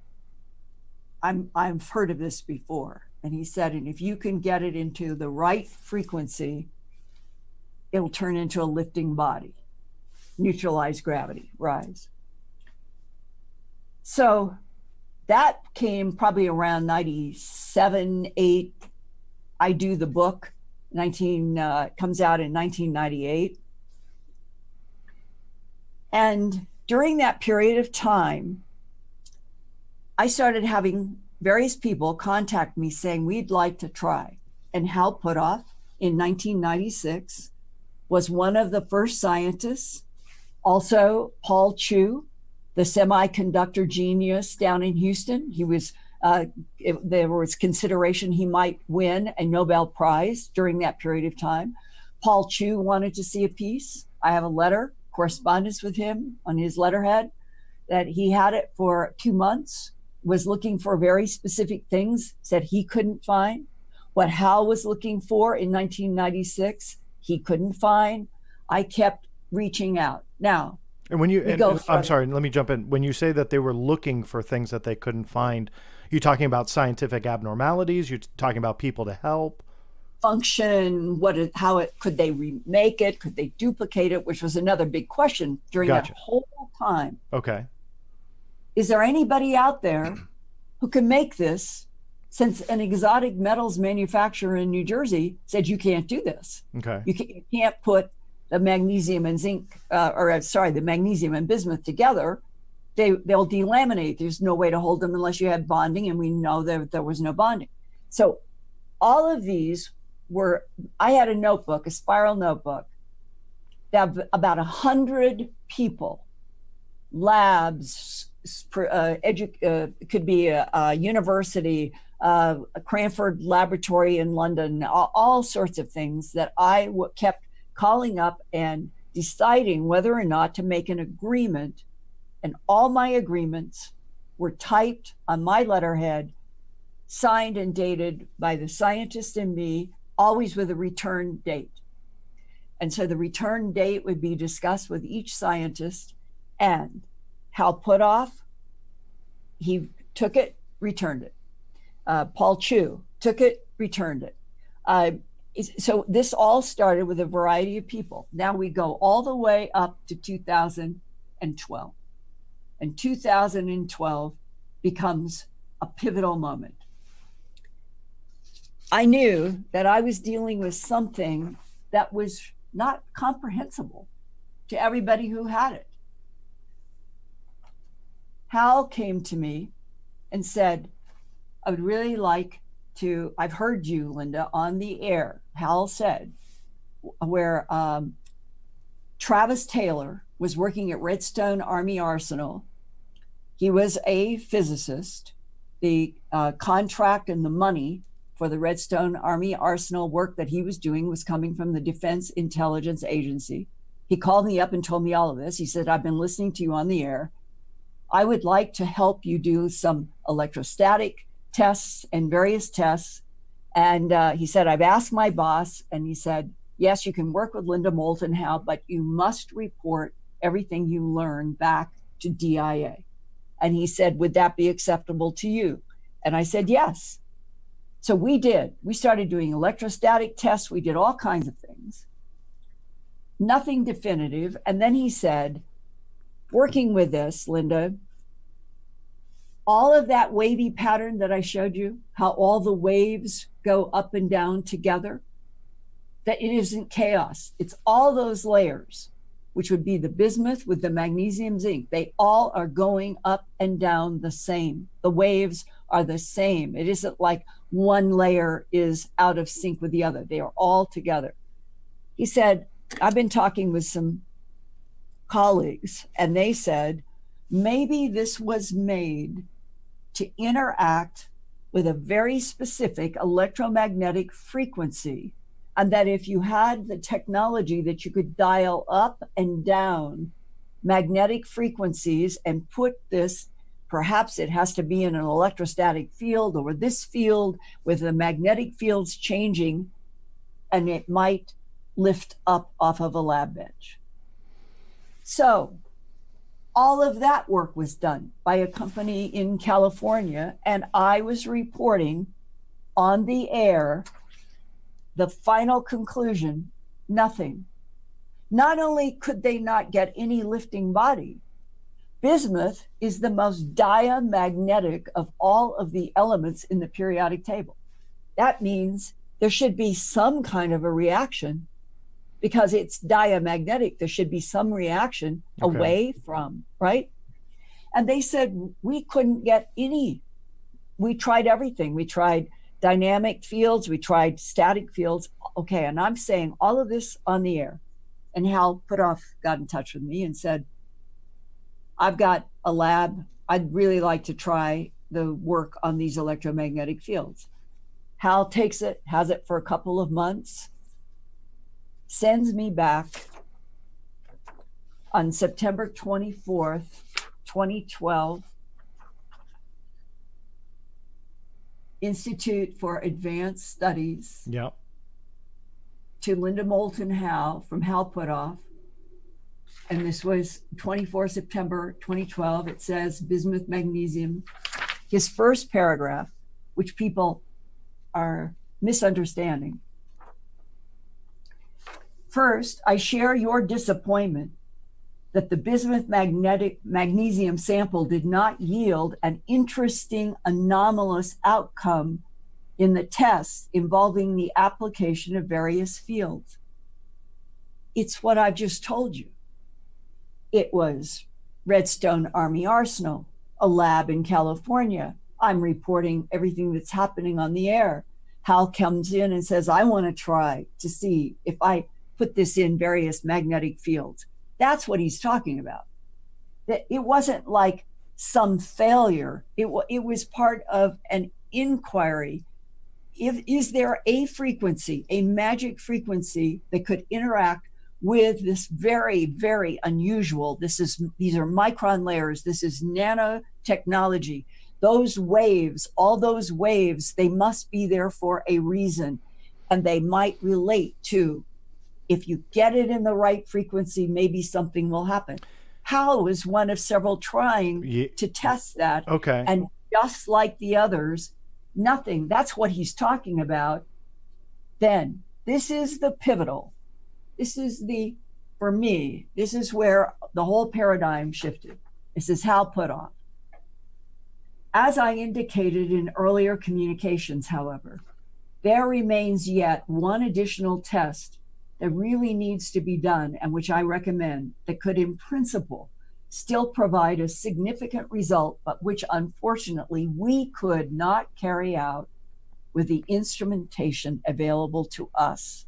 I've heard of this before. And he said, and if you can get it into the right frequency, it'll turn into a lifting body, neutralize gravity, rise. So that came probably around 97, 8. I do the book, comes out in 1998. And during that period of time, I started having various people contact me saying, we'd like to try. And Hal Puthoff in 1996 was one of the first scientists. Also, Paul Chu, the semiconductor genius down in Houston. He was, there was consideration he might win a Nobel Prize during that period of time. Paul Chu wanted to see a piece. I have a letter, correspondence with him on his letterhead, that he had it for 2 months. was looking for very specific things, said he couldn't find. What Hal was looking for in 1996, he couldn't find. I kept reaching out. Now, and when you, I'm sorry, let me jump in. When you say that they were looking for things that they couldn't find, you're talking about scientific abnormalities? You're talking about people to help? Function, could they remake it? Could they duplicate it? Which was another big question during that whole time. Okay. Is there anybody out there who can make this, since an exotic metals manufacturer in New Jersey said you can't do this? Okay. You can't put the magnesium and zinc, the magnesium and bismuth together. They'll delaminate. There's no way to hold them unless you had bonding, and we know that there was no bonding. So all of these I had a notebook, a spiral notebook, that about 100 people, labs, could be a university, a Cranford laboratory in London, all sorts of things that I kept calling up and deciding whether or not to make an agreement. And all my agreements were typed on my letterhead, signed and dated by the scientist and me, always with a return date. And so the return date would be discussed with each scientist, and Hal Puthoff, he took it, returned it. Paul Chu took it, returned it. So this all started with a variety of people. Now we go all the way up to 2012. And 2012 becomes a pivotal moment. I knew that I was dealing with something that was not comprehensible to everybody who had it. Hal came to me and said, I would really like to, I've heard you, Linda, on the air, Hal said, where Travis Taylor was working at Redstone Army Arsenal. He was a physicist. The contract and the money for the Redstone Army Arsenal work that he was doing was coming from the Defense Intelligence Agency. He called me up and told me all of this. He said, I've been listening to you on the air. I would like to help you do some electrostatic tests and various tests. And he said, I've asked my boss, and he said, yes, you can work with Linda Moulton Howe, but you must report everything you learn back to DIA. And he said, would that be acceptable to you? And I said, yes. So we did. We started doing electrostatic tests. We did all kinds of things. Nothing definitive. And then he said, working with this, Linda, all of that wavy pattern that I showed you, how all the waves go up and down together, that it isn't chaos. It's all those layers, which would be the bismuth with the magnesium zinc. They all are going up and down the same. The waves are the same. It isn't like one layer is out of sync with the other. They are all together. He said, I've been talking with some colleagues, and they said, maybe this was made to interact with a very specific electromagnetic frequency, and that if you had the technology that you could dial up and down magnetic frequencies and put this, perhaps it has to be in an electrostatic field or this field with the magnetic fields changing, and it might lift up off of a lab bench. So all of that work was done by a company in California, and I was reporting on the air the final conclusion: nothing. Not only could they not get any lifting body, bismuth is the most diamagnetic of all of the elements in the periodic table. That means there should be some kind of a reaction. Because it's diamagnetic, there should be some reaction away from, right? And they said, we couldn't get any. We tried everything. We tried dynamic fields, we tried static fields. Okay, and I'm saying all of this on the air. And Hal Puthoff got in touch with me and said, I've got a lab. I'd really like to try the work on these electromagnetic fields. Hal takes it, has it for a couple of months, sends me back on September 24th, 2012, Institute for Advanced Studies, Yep. to Linda Moulton Howe from Howe Puthoff. And this was 24 September 2012. It says bismuth magnesium. His first paragraph, which people are misunderstanding. First, I share your disappointment that the bismuth magnesium sample did not yield an interesting anomalous outcome in the tests involving the application of various fields. It's what I've just told you. It was Redstone Army Arsenal, a lab in California. I'm reporting everything that's happening on the air. Hal comes in and says, I want to try to see if I put this in various magnetic fields. That's what he's talking about. That it wasn't like some failure. It was part of an inquiry. Is there a frequency, a magic frequency that could interact with this very, very unusual, these are micron layers, this is nanotechnology. Those waves, all those waves, they must be there for a reason. And they might relate to, if you get it in the right frequency, maybe something will happen. Hal was one of several trying to test that. Okay. And just like the others, nothing. That's what he's talking about. Then this is the pivotal. This is for me, this is where the whole paradigm shifted. This is Hal Puthoff. As I indicated in earlier communications, however, there remains yet one additional test that really needs to be done, and which I recommend, that could in principle still provide a significant result, but which unfortunately we could not carry out with the instrumentation available to us.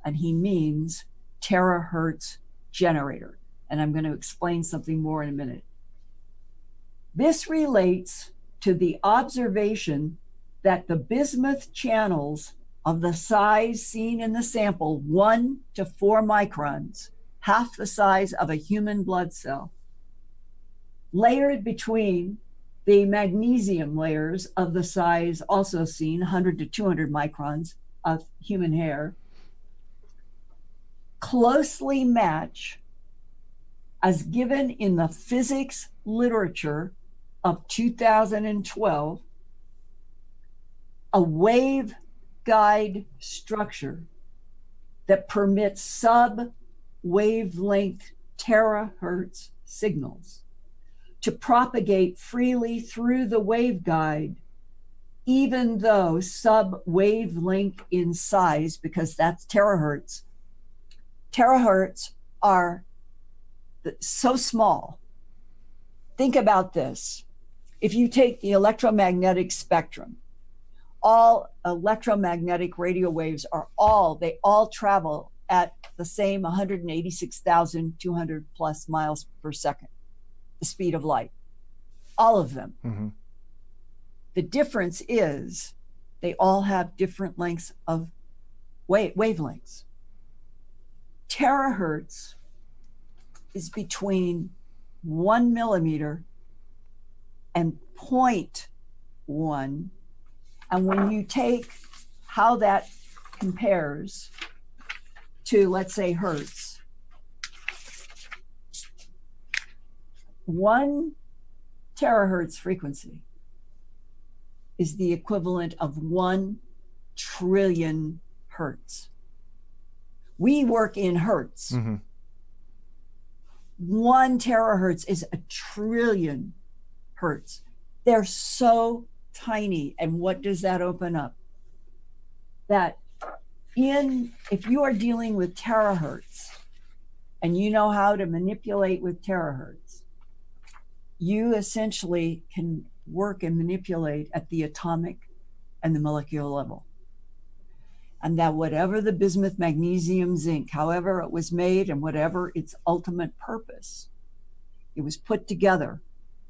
And he means terahertz generator. And I'm going to explain something more in a minute. This relates to the observation that the bismuth channels of the size seen in the sample, 1 to 4 microns, half the size of a human blood cell, layered between the magnesium layers of the size also seen, 100 to 200 microns of human hair, closely match, as given in the physics literature of 2012, a waveguide structure that permits sub-wavelength terahertz signals to propagate freely through the waveguide, even though sub-wavelength in size, because that's terahertz. Terahertz are so small. Think about this. If you take the electromagnetic spectrum, all electromagnetic radio waves they all travel at the same 186,200 plus miles per second, the speed of light. All of them. Mm-hmm. The difference is they all have different lengths of wavelengths. Terahertz is between 1 millimeter and 0.1. And when you take how that compares to, let's say, hertz, 1 terahertz frequency is the equivalent of 1 trillion hertz. We work in hertz. Mm-hmm. 1 terahertz is a trillion hertz. They're so tiny. And what does that open up? That if you are dealing with terahertz and you know how to manipulate with terahertz, you essentially can work and manipulate at the atomic and the molecular level. And that whatever the bismuth magnesium zinc, however it was made and whatever its ultimate purpose, it was put together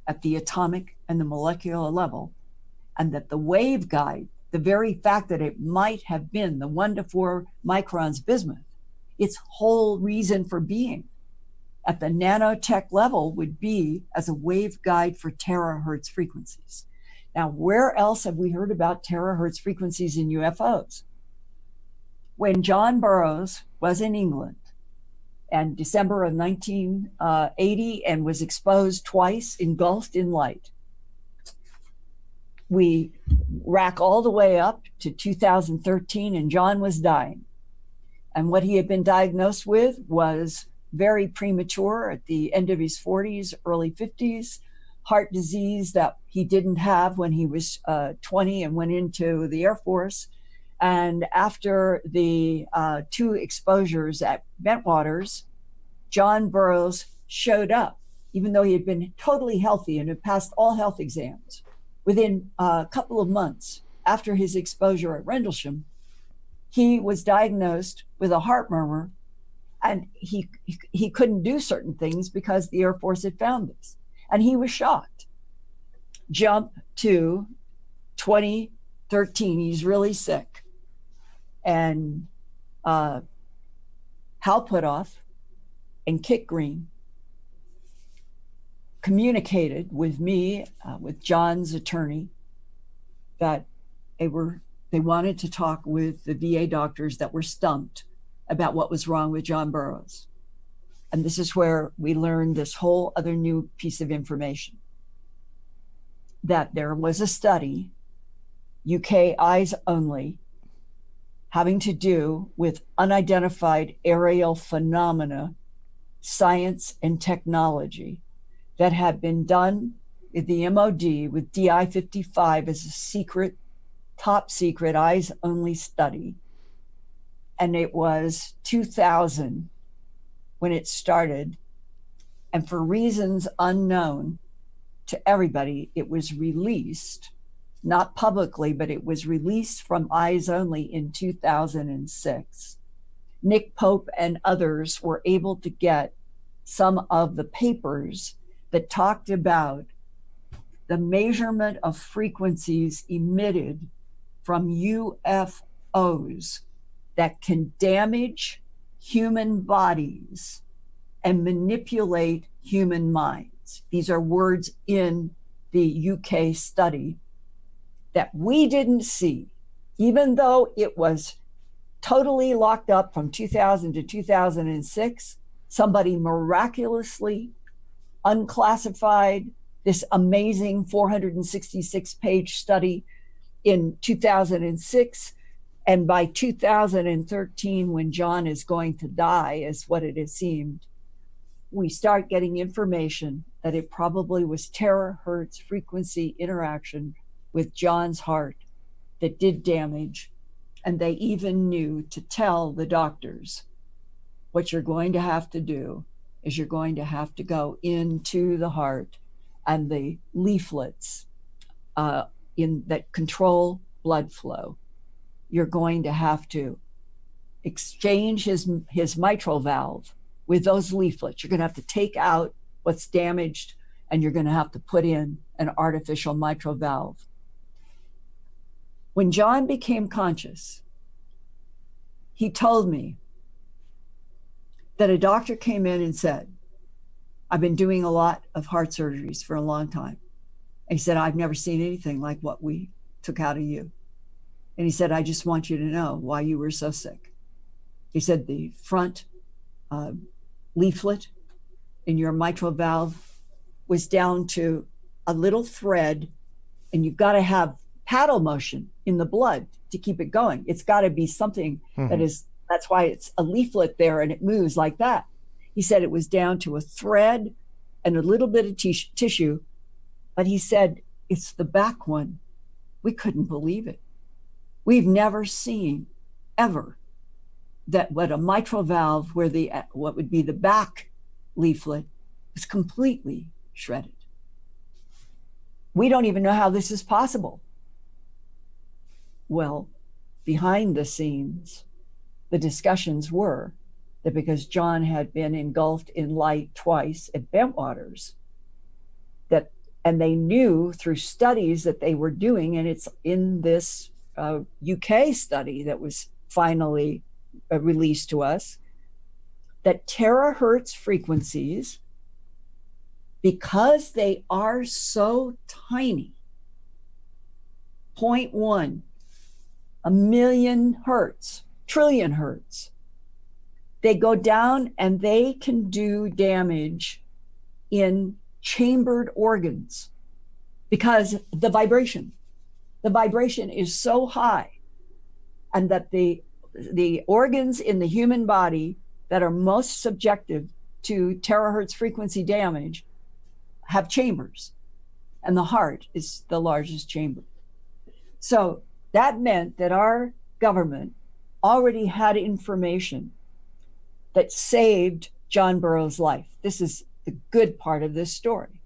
at the atomic and the molecular level, and that the waveguide, the very fact that it might have been the 1 to 4 microns bismuth, its whole reason for being at the nanotech level would be as a waveguide for terahertz frequencies. Now, where else have we heard about terahertz frequencies in UFOs? When John Burroughs was in England in December of 1980 and was exposed twice, engulfed in light, we rack all the way up to 2013, and John was dying. And what he had been diagnosed with was very premature at the end of his 40s, early 50s, heart disease that he didn't have when he was 20 and went into the Air Force. And after the 2 exposures at Bentwaters, John Burroughs showed up, even though he had been totally healthy and had passed all health exams. Within a couple of months after his exposure at Rendlesham, he was diagnosed with a heart murmur, and he couldn't do certain things because the Air Force had found this. And he was shocked. Jump to 2013, he's really sick. And Hal Puthoff and Kit Green communicated with me, with John's attorney, that they wanted to talk with the VA doctors that were stumped about what was wrong with John Burroughs. And this is where we learned this whole other new piece of information, that there was a study, UK eyes only, having to do with unidentified aerial phenomena, science and technology, that had been done at the MOD with DI-55 as a secret, top secret, eyes only study. And it was 2000 when it started. And for reasons unknown to everybody, it was released, not publicly, but it was released from Eyes Only in 2006. Nick Pope and others were able to get some of the papers that talked about the measurement of frequencies emitted from UFOs that can damage human bodies and manipulate human minds. These are words in the UK study that we didn't see, even though it was totally locked up from 2000 to 2006. Somebody miraculously unclassified this amazing 466-page study in 2006. And by 2013, when John is going to die, is what it has seemed, we start getting information that it probably was terahertz frequency interaction with John's heart that did damage. And they even knew to tell the doctors, what you're going to have to do is you're going to have to go into the heart, and the leaflets in that control blood flow, you're going to have to exchange his mitral valve with those leaflets. You're going to have to take out what's damaged, and you're going to have to put in an artificial mitral valve. When John became conscious, he told me that a doctor came in and said, I've been doing a lot of heart surgeries for a long time. And he said, I've never seen anything like what we took out of you. And he said, I just want you to know why you were so sick. He said, the front leaflet in your mitral valve was down to a little thread, and you've got to have paddle motion in the blood to keep it going. It's got to be something that's why it's a leaflet there and it moves like that. He said it was down to a thread and a little bit of tissue, but he said, it's the back one. We couldn't believe it. We've never seen ever that what a mitral valve where what would be the back leaflet was completely shredded. We don't even know how this is possible. Well, behind the scenes, the discussions were that because John had been engulfed in light twice at Bentwaters, and they knew through studies that they were doing, and it's in this UK study that was finally released to us, that terahertz 0.1, a million hertz, trillion hertz. They go down and they can do damage in chambered organs because the vibration is so high, and that the organs in the human body that are most subjective to terahertz frequency damage have chambers, and the heart is the largest chamber. So that meant that our government already had information that saved John Burroughs' life. This is the good part of this story.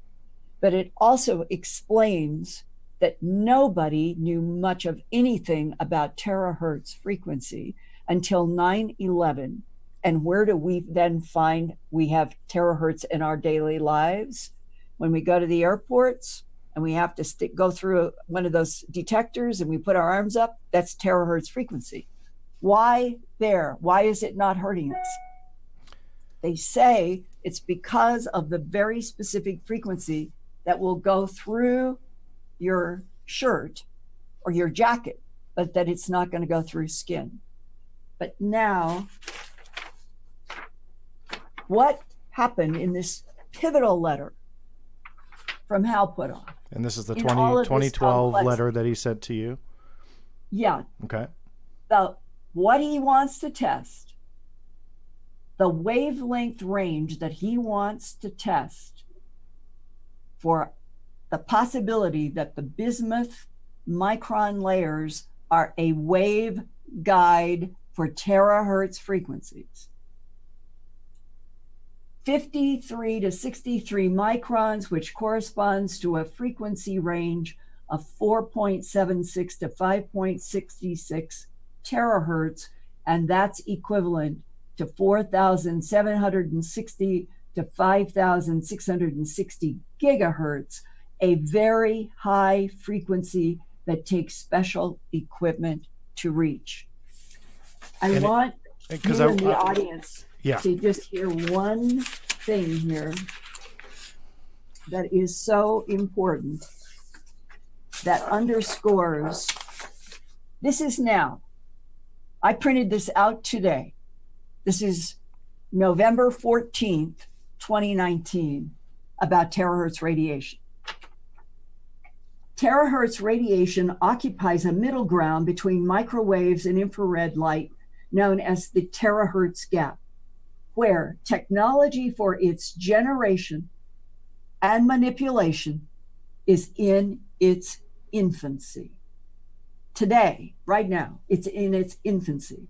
But it also explains that nobody knew much of anything about terahertz frequency until 9/11. And where do we then find we have terahertz in our daily lives? When we go to the airports and we have to go through one of those detectors and we put our arms up, that's terahertz frequency. Why there? Why is it not hurting us? They say it's because of the very specific frequency that will go through your shirt or your jacket, but that it's not going to go through skin. But now, what happened in this pivotal letter from Hal Puthoff? And this is the 2012 letter that he sent to you? Yeah. Okay. What he wants to test, the wavelength range that he wants to test for the possibility that the bismuth micron layers are a wave guide for terahertz frequencies. 53 to 63 microns, which corresponds to a frequency range of 4.76 to 5.66 terahertz, and that's equivalent to 4,760 to 5,660 gigahertz, a very high frequency that takes special equipment to reach. I want you in the audience to just hear one thing here that is so important, that underscores, this is now. I printed this out today. This is November 14th, 2019, about terahertz radiation. Terahertz radiation occupies a middle ground between microwaves and infrared light, known as the terahertz gap, where technology for its generation and manipulation is in its infancy. Today, right now, it's in its infancy.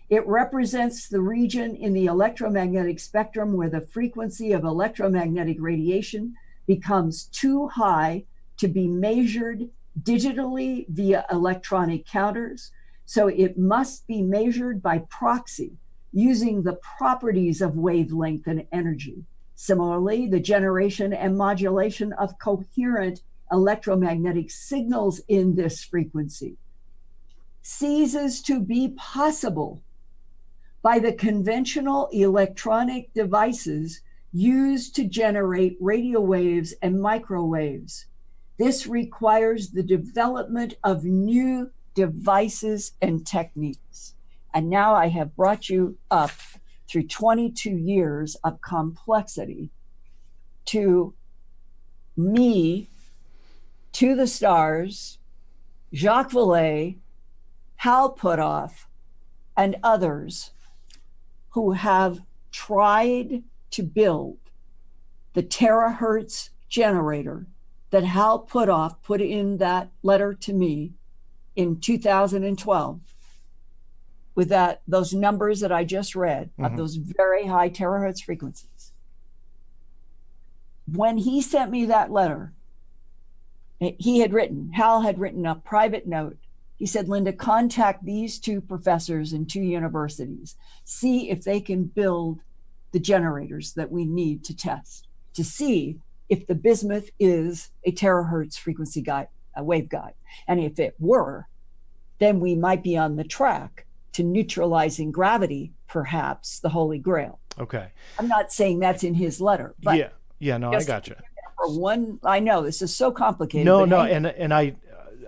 It represents the region in the electromagnetic spectrum where the frequency of electromagnetic radiation becomes too high to be measured digitally via electronic counters. So it must be measured by proxy using the properties of wavelength and energy. Similarly, the generation and modulation of coherent electromagnetic signals in this frequency ceases to be possible by the conventional electronic devices used to generate radio waves and microwaves. This requires the development of new devices and techniques. And now I have brought you up through 22 years of complexity to me, to the stars, Jacques Vallée, Hal Puthoff, and others who have tried to build the terahertz generator that Hal Puthoff put in that letter to me in 2012 with those numbers that I just read of those very high terahertz frequencies. When he sent me that letter, Hal had written a private note. He said, Linda, contact these two professors in two universities, see if they can build the generators that we need to test, to see if the bismuth is a terahertz frequency guide, a wave guide. And if it were, then we might be on the track to neutralizing gravity, perhaps the Holy Grail. Okay. I'm not saying that's in his letter, but no, I got you. For one, I know this is so complicated. No, and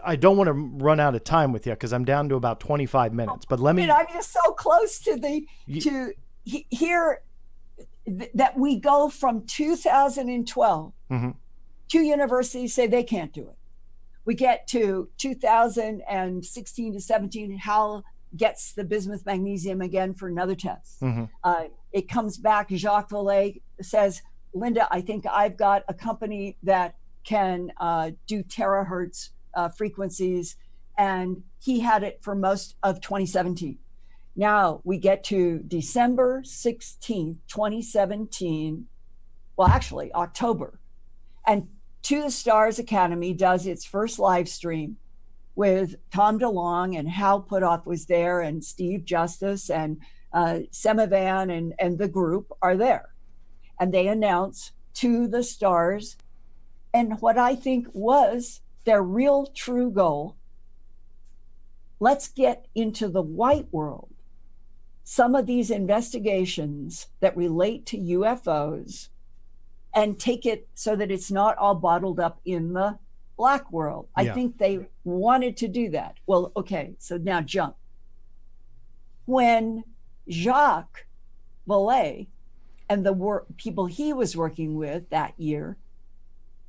I don't want to run out of time with you because I'm down to about 25 minutes. But let me. I'm just so close to that we go from 2012. Mm-hmm. Two universities say they can't do it. We get to 2016 to 17. Hal gets the bismuth magnesium again for another test. Mm-hmm. It comes back. Jacques Vallée says, Linda, I think I've got a company that can do terahertz frequencies. And he had it for most of 2017. Now we get to December 16th, 2017. Well, actually, October. And To the Stars Academy does its first live stream with Tom DeLonge, and Hal Puthoff was there, and Steve Justice and Semivan and the group are there. And they announce To the Stars, and what I think was their real true goal. Let's get into the white world some of these investigations that relate to UFOs and take it so that it's not all bottled up in the black world. I think they wanted to do that. Well, okay, so now jump. When Jacques Vallée and the people he was working with that year,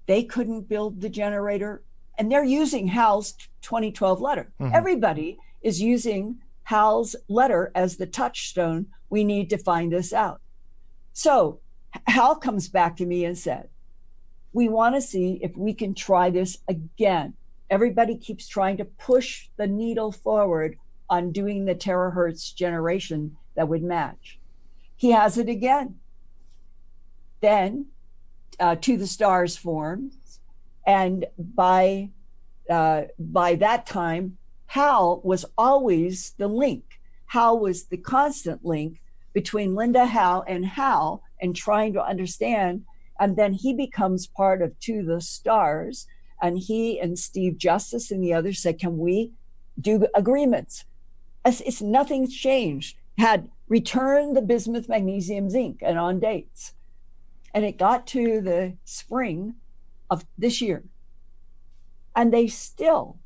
they couldn't build the generator, and they're using Hal's 2012 letter. Mm-hmm. Everybody is using Hal's letter as the touchstone. We need to find this out. So Hal comes back to me and said, we want to see if we can try this again. Everybody keeps trying to push the needle forward on doing the terahertz generation that would match. He has it again. Then To the Stars forms, and by that time, Hal was always the link. Hal was the constant link between Linda Howe and Hal, and trying to understand. And then he becomes part of To the Stars, and he and Steve Justice and the others said, can we do agreements? It's nothing's changed. Had returned the bismuth, magnesium, zinc, and on dates. And it got to the spring of this year. And they still,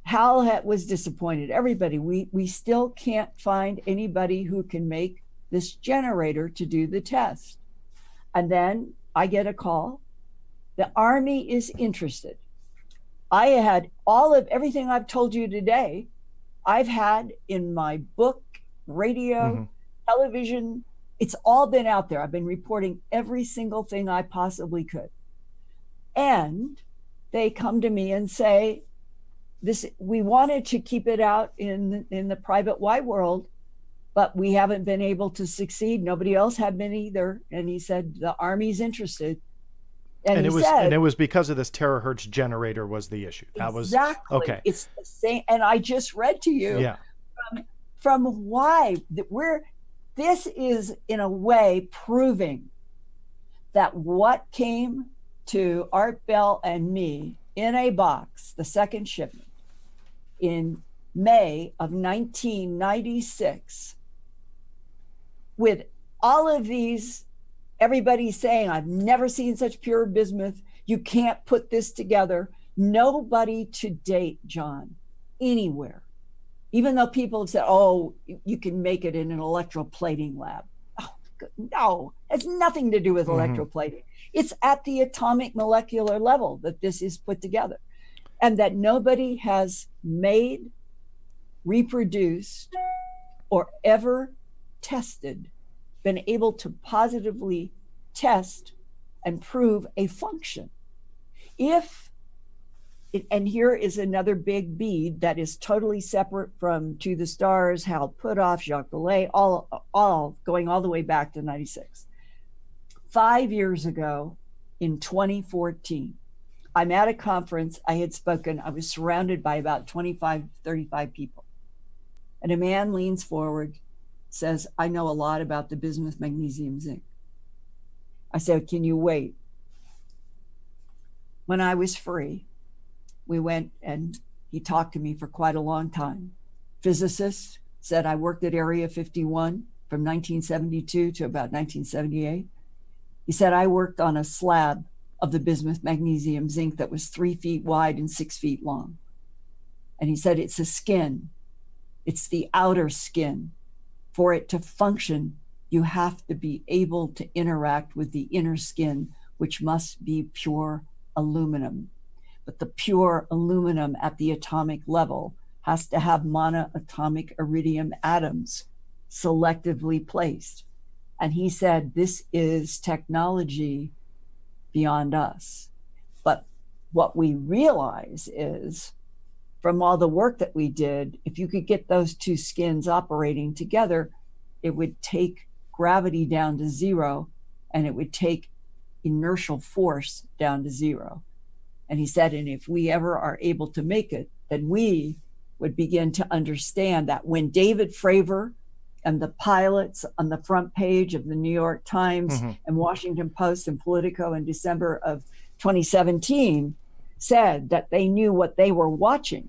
Hal was disappointed. Everybody, we still can't find anybody who can make this generator to do the test. And then I get a call. The Army is interested. I had all of everything I've told you today, I've had in my book, radio, television. It's all been out there. I've been reporting every single thing I possibly could. And they come to me and say, we wanted to keep it out in the private wide world, but we haven't been able to succeed. Nobody else had been either. And he said, the Army's interested. And it was because of this terahertz generator was the issue. That exactly. Was okay. It's the same. And I just read to you from why this is in a way proving that what came to Art Bell and me in a box, the second shipment, in May of 1996, with all of these, everybody saying, I've never seen such pure bismuth. You can't put this together. Nobody to date, John, anywhere, even though people have said, oh, you can make it in an electroplating lab. Oh, no, it has nothing to do with electroplating. It's at the atomic molecular level that this is put together, and that nobody has made, reproduced, or ever tested, been able to positively test and prove a function. And here is another big bead that is totally separate from To the Stars, Hal Puthoff, Jacques Vallée, all going all the way back to 96. 5 years ago, in 2014, I'm at a conference. I had spoken. I was surrounded by about 25, 35 people. And a man leans forward, says, I know a lot about the bismuth, magnesium, zinc. I said, can you wait? When I was free, we went and he talked to me for quite a long time. Physicist, said I worked at Area 51 from 1972 to about 1978. He said, I worked on a slab of the bismuth, magnesium, zinc that was 3 feet wide and 6 feet long. And he said, it's a skin. It's the outer skin. For it to function, you have to be able to interact with the inner skin, which must be pure aluminum. But the pure aluminum at the atomic level has to have monoatomic iridium atoms selectively placed. And he said, this is technology beyond us. But what we realize is, from all the work that we did, if you could get those two skins operating together, it would take gravity down to zero, and it would take inertial force down to zero. And he said, and if we ever are able to make it, then we would begin to understand that when David Fravor and the pilots on the front page of the New York Times and Washington Post and Politico in December of 2017 said that they knew what they were watching,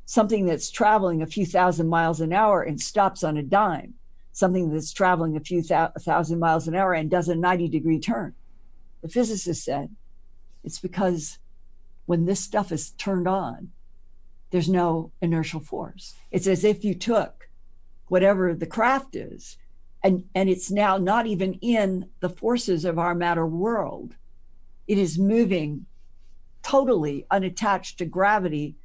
something that's traveling a few thousand miles an hour and stops on a dime, something that's traveling a few thousand miles an hour and does a 90-degree turn. The physicist said, it's because when this stuff is turned on, there's no inertial force. It's as if you took whatever the craft is, and it's now not even in the forces of our matter world. It is moving totally unattached to gravity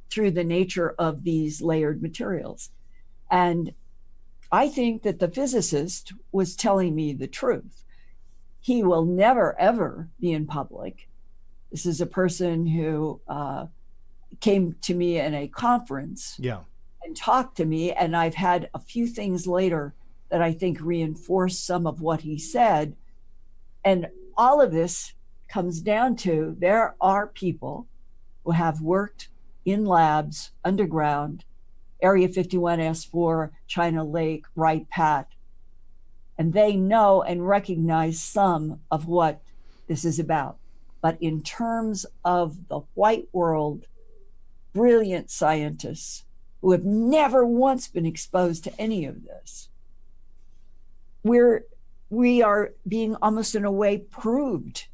through the nature of these layered materials. And I think that the physicist was telling me the truth. He will never, ever be in public. This is a person who came to me in a conference and talked to me, and I've had a few things later that I think reinforce some of what he said. And all of this comes down to, there are people who have worked in labs underground, Area 51S4, China Lake, Wright Pat, and they know and recognize some of what this is about. But in terms of the white world, brilliant scientists who have never once been exposed to any of this, we are being almost in a way proved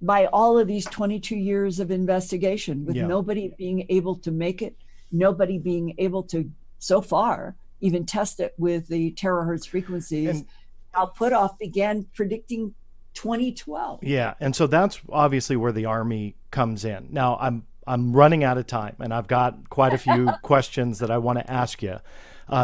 by all of these 22 years of investigation, with nobody being able to make it, nobody being able to, so far, even test it with the terahertz frequencies. And Al Puthoff began predicting 2012. Yeah, and so that's obviously where the Army comes in. Now, I'm running out of time, and I've got quite a few questions that I want to ask you.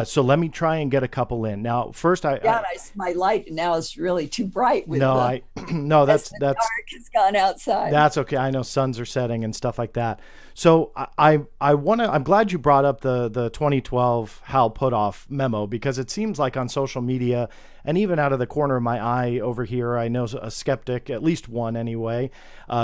So let me try and get a couple in. Now, first, my light now is really too bright. With that's dark has gone outside. That's okay. I know suns are setting and stuff like that. So I'm glad you brought up the 2012 Hal Puthoff memo, because it seems like on social media, and even out of the corner of my eye over here, I know a skeptic, at least one anyway,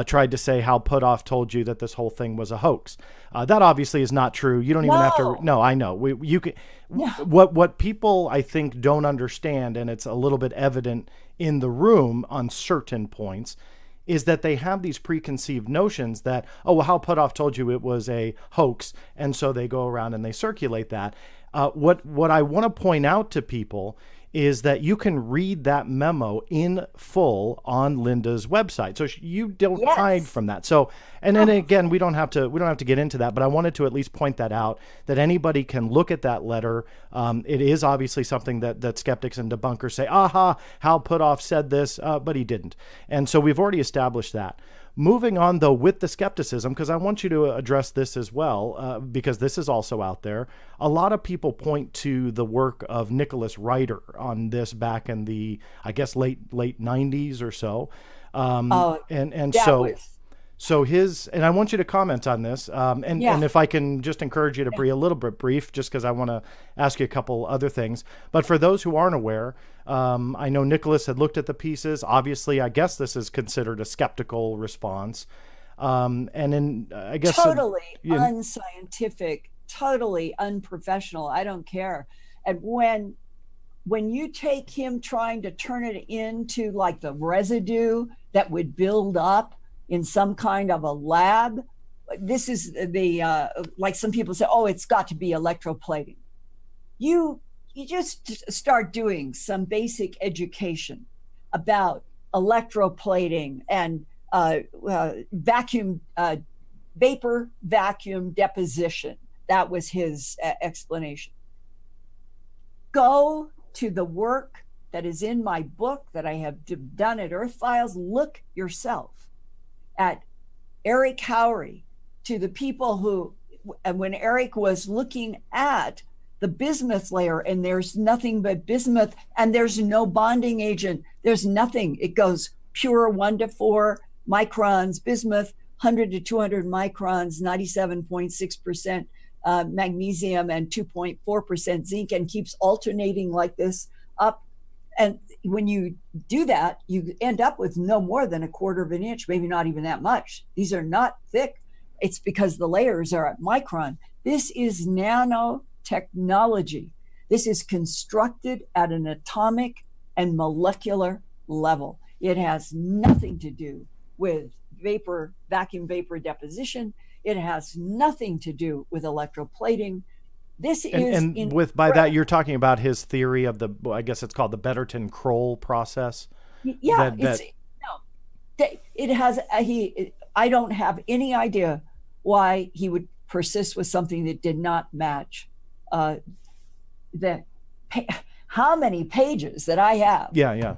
tried to say Hal Puthoff told you that this whole thing was a hoax. That obviously is not true. You don't even have to. No, I know. You can. Yeah. What people, I think, don't understand, and it's a little bit evident in the room on certain points, is that they have these preconceived notions that, oh, well, Hal Puthoff told you it was a hoax, and so they go around and they circulate that. What I want to point out to people is that you can read that memo in full on Linda's website. So you don't hide from that. So, and then again, we don't have to get into that, but I wanted to at least point that out, that anybody can look at that letter. It is obviously something that skeptics and debunkers say, aha, Hal Puthoff said this, but he didn't. And so we've already established that. Moving on, though, with the skepticism, because I want you to address this as well, because this is also out there. A lot of people point to the work of Nicholas Ryder on this back in the, I guess, late 90s or so. So his, and I want you to comment on this, and if I can just encourage you to be a little bit brief, just because I want to ask you a couple other things. But for those who aren't aware, I know Nicholas had looked at the pieces. Obviously, I guess this is considered a skeptical response. And in, I guess... Totally unscientific, totally unprofessional. I don't care. And when you take him trying to turn it into like the residue that would build up in some kind of a lab, this is the, like some people say, oh, it's got to be electroplating. You just start doing some basic education about electroplating and vacuum, vapor vacuum deposition. That was his explanation. Go to the work that is in my book that I have done at Earth Files. Look yourself at Eric Howry, to the people who, and when Eric was looking at the bismuth layer, and there's nothing but bismuth, and there's no bonding agent, there's nothing. It goes pure 1 to 4 microns bismuth, 100 to 200 microns, 97.6% magnesium, and 2.4% zinc, and keeps alternating like this up. And when you do that, you end up with no more than 1/4 of an inch, maybe not even that much. These are not thick. It's because the layers are at micron. This is nanotechnology. This is constructed at an atomic and molecular level. It has nothing to do with vacuum vapor deposition. It has nothing to do with electroplating. This is and with by that you're talking about his theory of the, I guess it's called the Betterton-Kroll process. Yeah, it has. I don't have any idea why he would persist with something that did not match. How many pages that I have? Yeah.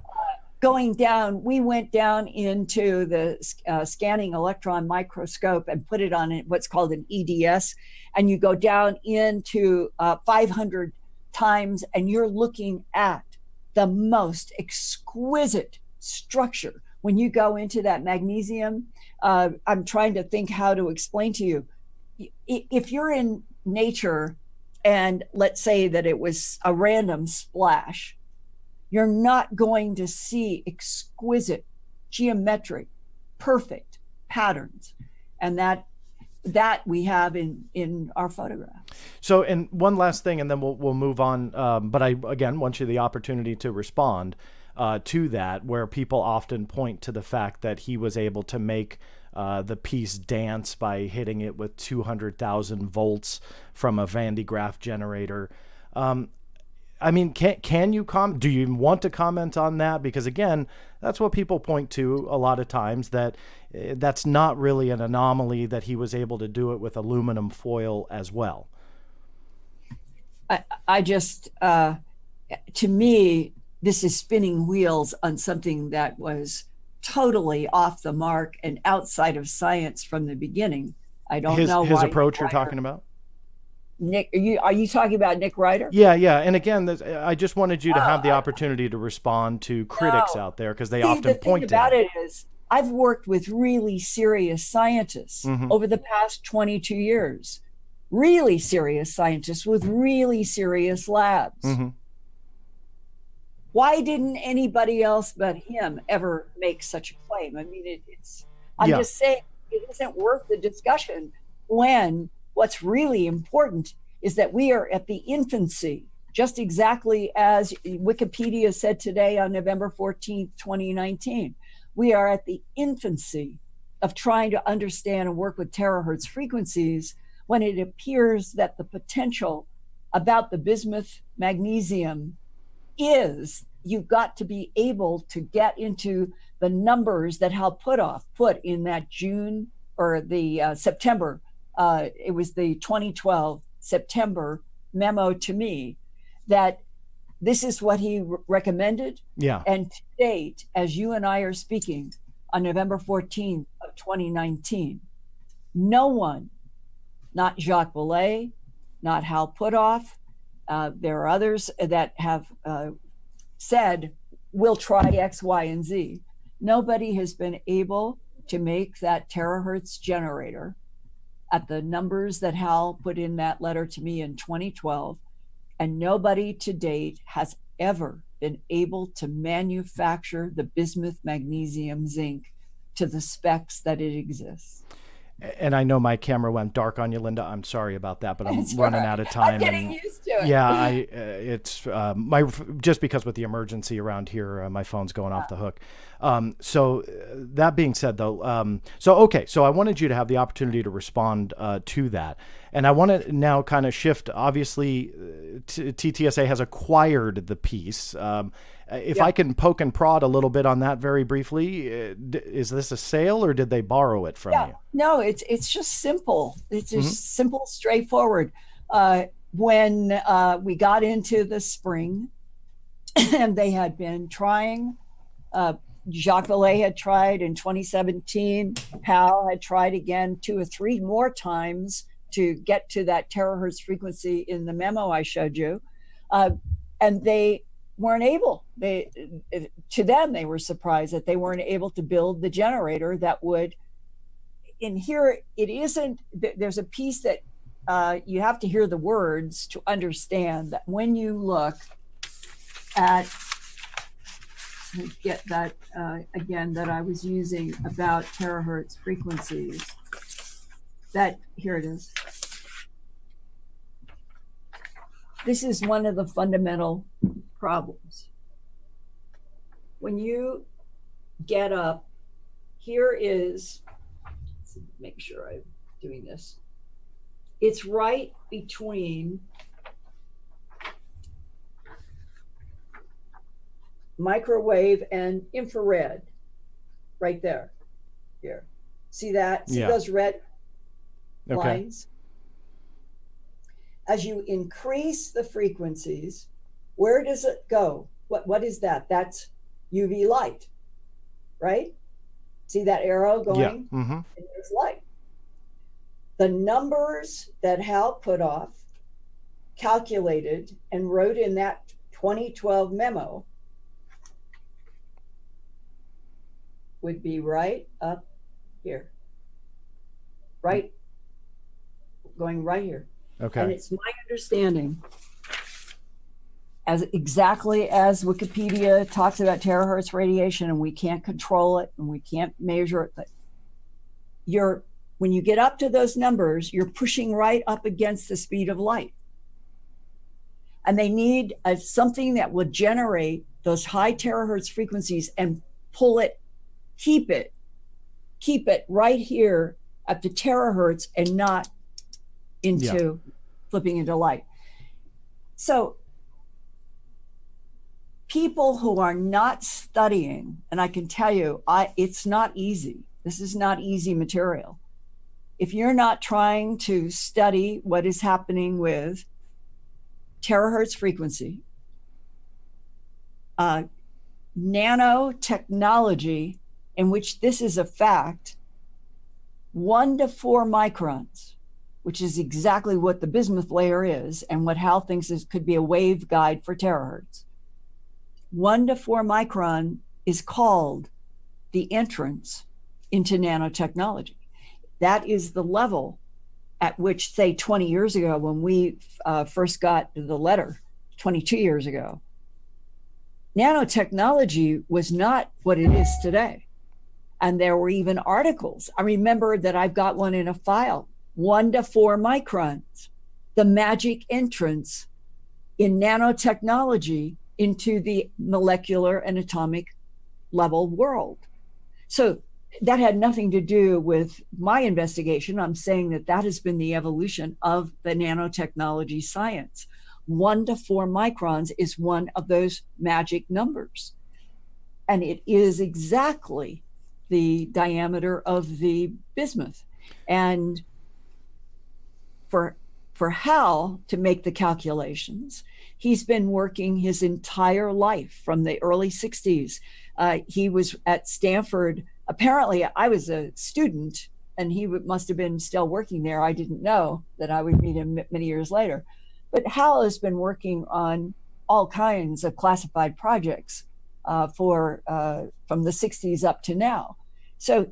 Going down, we went down into the scanning electron microscope and put it on what's called an EDS, and you go down into 500 times, and you're looking at the most exquisite structure. When you go into that magnesium, I'm trying to think how to explain to you. If you're in nature, and let's say that it was a random splash, you're not going to see exquisite, geometric, perfect patterns. And that we have in our photograph. So, and one last thing, and then we'll move on. But I, again, want you the opportunity to respond to that, where people often point to the fact that he was able to make the piece dance by hitting it with 200,000 volts from a Van de Graaff generator. I mean, can you do you even want to comment on that? Because again, that's what people point to a lot of times, that that's not really an anomaly, that he was able to do it with aluminum foil as well. I just, to me, this is spinning wheels on something that was totally off the mark and outside of science from the beginning. I don't know his approach you're talking about. Nick, are you talking about Nick Ryder? Yeah. And again, I just wanted you to have the opportunity to respond to critics out there, because they often point to the thing about it is, I've worked with really serious scientists over the past 22 years, really serious scientists with really serious labs. Why didn't anybody else but him ever make such a claim? I mean, I'm just saying, it isn't worth the discussion when what's really important is that we are at the infancy, just exactly as Wikipedia said today on November 14th, 2019. We are at the infancy of trying to understand and work with terahertz frequencies, when it appears that the potential about the bismuth magnesium is, you've got to be able to get into the numbers that Hal Puthoff put in that June or the September. It was the 2012 September memo to me, that this is what he recommended. Yeah. And to date, as you and I are speaking on November 14th of 2019, no one, not Jacques Vallée, not Hal Puthoff, there are others that have said, we'll try X, Y, and Z. Nobody has been able to make that terahertz generator at the numbers that Hal put in that letter to me in 2012. And nobody to date has ever been able to manufacture the bismuth magnesium zinc to the specs that it exists. And I know my camera went dark on you, Linda. I'm sorry about that, but I'm running out of time. I'm getting used to it. Yeah, it's just because with the emergency around here, my phone's going off the hook. So that being said, though, so I wanted you to have the opportunity to respond to that. And I want to now kind of shift. Obviously, TTSA has acquired the piece. If I can poke and prod a little bit on that very briefly, is this a sale or did they borrow it from you? No, it's just simple. It's just simple, straightforward. When we got into the spring, and they had been trying, Jacques Vallée had tried in 2017. Hal had tried again 2 or 3 more times to get to that terahertz frequency in the memo I showed you. And they weren't able. To them, they were surprised that they weren't able to build the generator that would, in here, it isn't, there's a piece that you have to hear the words to understand that when you look at, get that again, that I was using about terahertz frequencies, that, here it is. This is one of the fundamental problems. When you get up, here is, let's make sure I'm doing this. It's right between microwave and infrared, right there, here. See that? See those red lines? As you increase the frequencies, where does it go? What is that? That's UV light, right? See that arrow going? And there's light. The numbers that Hal put off, calculated, and wrote in that 2012 memo would be right up here. Right, going right here. Okay. And it's my understanding, as exactly as Wikipedia talks about terahertz radiation, and we can't control it and we can't measure it, but when you get up to those numbers, you're pushing right up against the speed of light. And they need something that will generate those high terahertz frequencies and pull it, keep it right here at the terahertz and not into flipping into light. So people who are not studying, and I can tell you, it's not easy. This is not easy material. If you're not trying to study what is happening with terahertz frequency, nanotechnology, in which this is a fact, 1 to 4 microns, which is exactly what the bismuth layer is and what Hal thinks could be a waveguide for terahertz. 1 to 4 micron is called the entrance into nanotechnology. That is the level at which, say, 20 years ago, when we first got the letter, 22 years ago, nanotechnology was not what it is today. And there were even articles. I remember that I've got one in a file, 1 to 4 microns, the magic entrance in nanotechnology into the molecular and atomic level world. So that had nothing to do with my investigation. I'm saying that has been the evolution of the nanotechnology science. 1 to 4 microns is one of those magic numbers. And it is exactly the diameter of the bismuth. And for Hal to make the calculations, he's been working his entire life from the early 60s. He was at Stanford. Apparently, I was a student and he must have been still working there. I didn't know that I would meet him many years later. But Hal has been working on all kinds of classified projects from the 60s up to now. So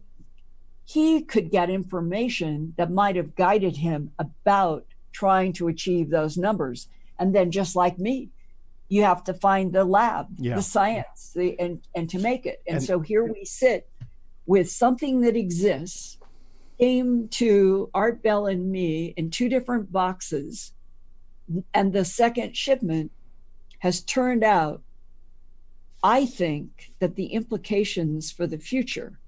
he could get information that might have guided him about trying to achieve those numbers. And then, just like me, you have to find the lab, the science, and to make it. And so here we sit with something that exists, came to Art Bell and me in 2 different boxes. And the second shipment has turned out, I think, that the implications for the future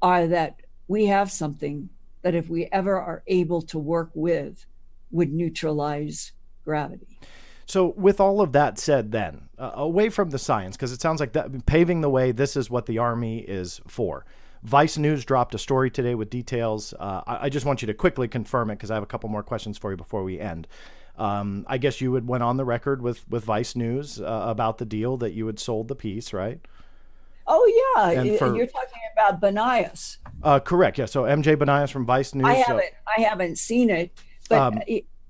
are that we have something that if we ever are able to work with, would neutralize gravity. So with all of that said then, away from the science, because it sounds like that paving the way, this is what the Army is for. Vice News dropped a story today with details. I just want you to quickly confirm it because I have a couple more questions for you before we end. I guess you went on the record with Vice News about the deal that you had sold the piece, right? Oh, yeah. You're talking about Banias. Correct. Yeah. So MJ Banias from Vice News. I haven't seen it, but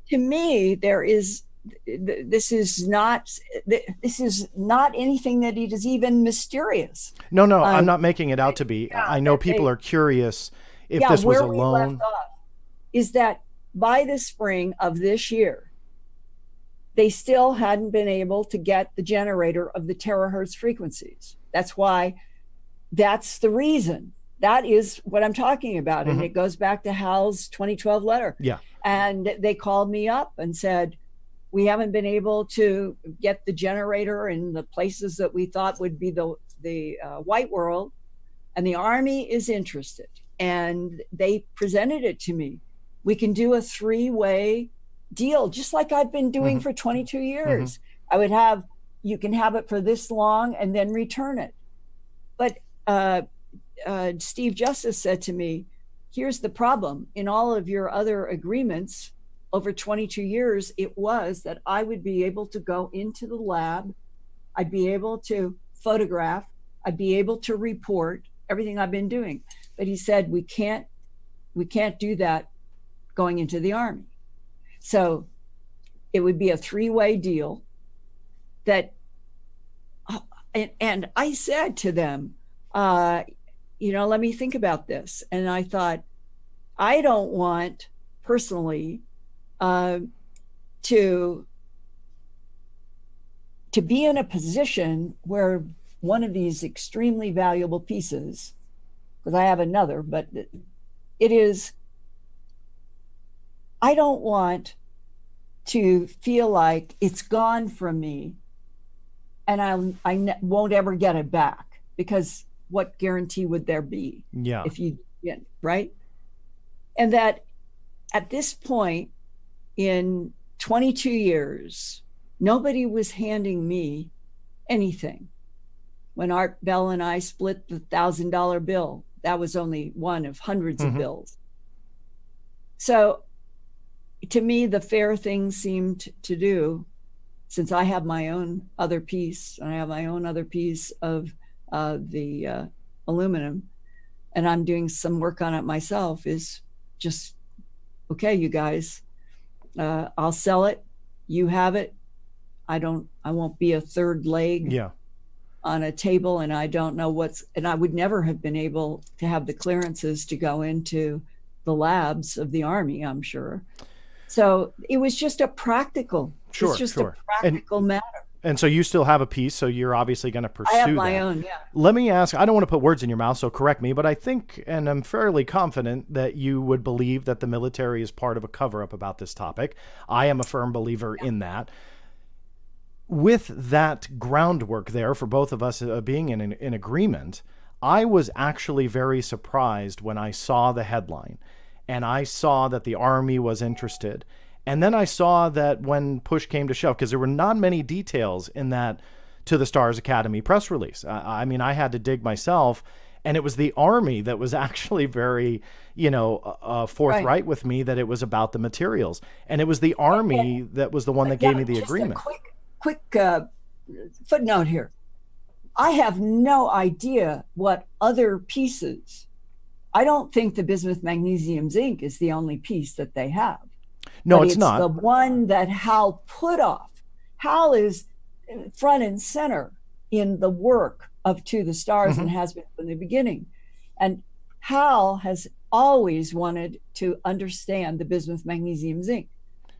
to me, this is not anything that is even mysterious. No, I'm not making it out to be. Yeah, I know people are curious if this was a loan. Where we left off is that by the spring of this year, they still hadn't been able to get the generator of the terahertz frequencies. That's the reason. That is what I'm talking about. Mm-hmm. And it goes back to Hal's 2012 letter. Yeah. And they called me up and said, we haven't been able to get the generator in the places that we thought would be the white world, and the Army is interested. And they presented it to me. We can do a 3-way deal, just like I've been doing mm-hmm. for 22 years. Mm-hmm. You can have it for this long and then return it. But Steve Justice said to me, here's the problem. In all of your other agreements, over 22 years, it was that I would be able to go into the lab, I'd be able to photograph, I'd be able to report everything I've been doing. But he said, we can't do that going into the Army. So it would be a 3-way deal that, and I said to them, let me think about this. And I thought, I don't want personally to be in a position where one of these extremely valuable pieces, because I have another, but I don't want to feel like it's gone from me and I won't ever get it back, because what guarantee would there be? Yeah. If you, right? And that at this point, in 22 years, nobody was handing me anything. When Art Bell and I split the $1,000 bill, that was only one of hundreds mm-hmm. of bills. So to me, the fair thing seemed to do, since I have my own other piece, and I have my own other piece of the aluminum, and I'm doing some work on it myself, is just, okay, you guys, I'll sell it. You have it. I won't be a third leg on a table, and I don't know and I would never have been able to have the clearances to go into the labs of the Army, I'm sure. So it was just a practical, matter. And so you still have a piece, so you're obviously going to pursue that. I have my own, yeah. Let me ask, I don't want to put words in your mouth, so correct me, but I think, and I'm fairly confident that you would believe that the military is part of a cover-up about this topic. I am a firm believer in that. With that groundwork there for both of us being in agreement, I was actually very surprised when I saw the headline and I saw that the Army was interested. And then I saw that when push came to shove, because there were not many details in that To the Stars Academy press release. I mean, I had to dig myself, and it was the Army that was actually very, forthright with me that it was about the materials. And it was the Army that was the one that gave me the agreement. Quick footnote here. I have no idea what other pieces. I don't think the bismuth magnesium zinc is the only piece that they have. No, it's not. The one that Hal put off. Hal is front and center in the work of To the Stars mm-hmm. and has been from the beginning. And Hal has always wanted to understand the bismuth magnesium zinc.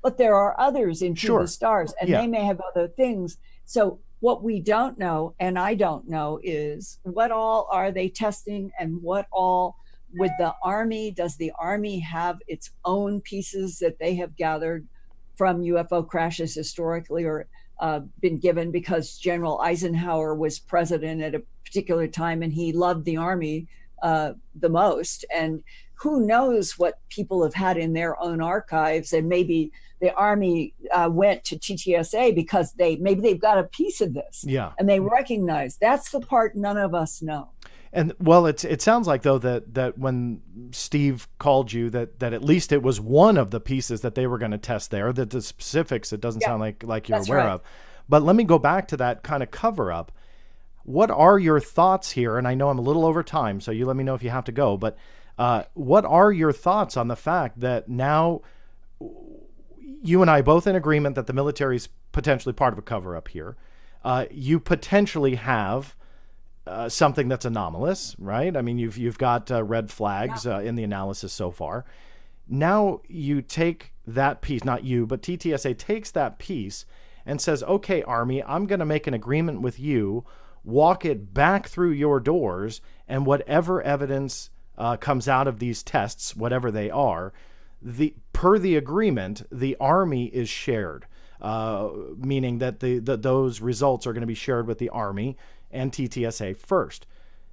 But there are others in To the Stars, and they may have other things. So what we don't know, and I don't know, is what all are they testing, and what all with the Army. Does the Army have its own pieces that they have gathered from UFO crashes historically, or been given because General Eisenhower was president at a particular time and he loved the Army the most. And who knows what people have had in their own archives, and maybe the Army went to ttsa because maybe they've got a piece of this, and they recognize. That's the part none of us know. And well, it sounds like though that when Steve called you, that at least it was one of the pieces that they were going to test there. That the specifics, it doesn't sound like you're aware of. But let me go back to that kind of cover up. What are your thoughts here? And I know I'm a little over time, so you let me know if you have to go. But what are your thoughts on the fact that now you and I both in agreement that the military is potentially part of a cover up here? You potentially have something that's anomalous, right? I mean, you've got red flags in the analysis so far. Now you take that piece, not you, but TTSA takes that piece and says, okay, Army, I'm going to make an agreement with you, walk it back through your doors, and whatever evidence comes out of these tests, whatever they are, per the agreement, the Army is shared, meaning that those results are going to be shared with the Army and TTSA first.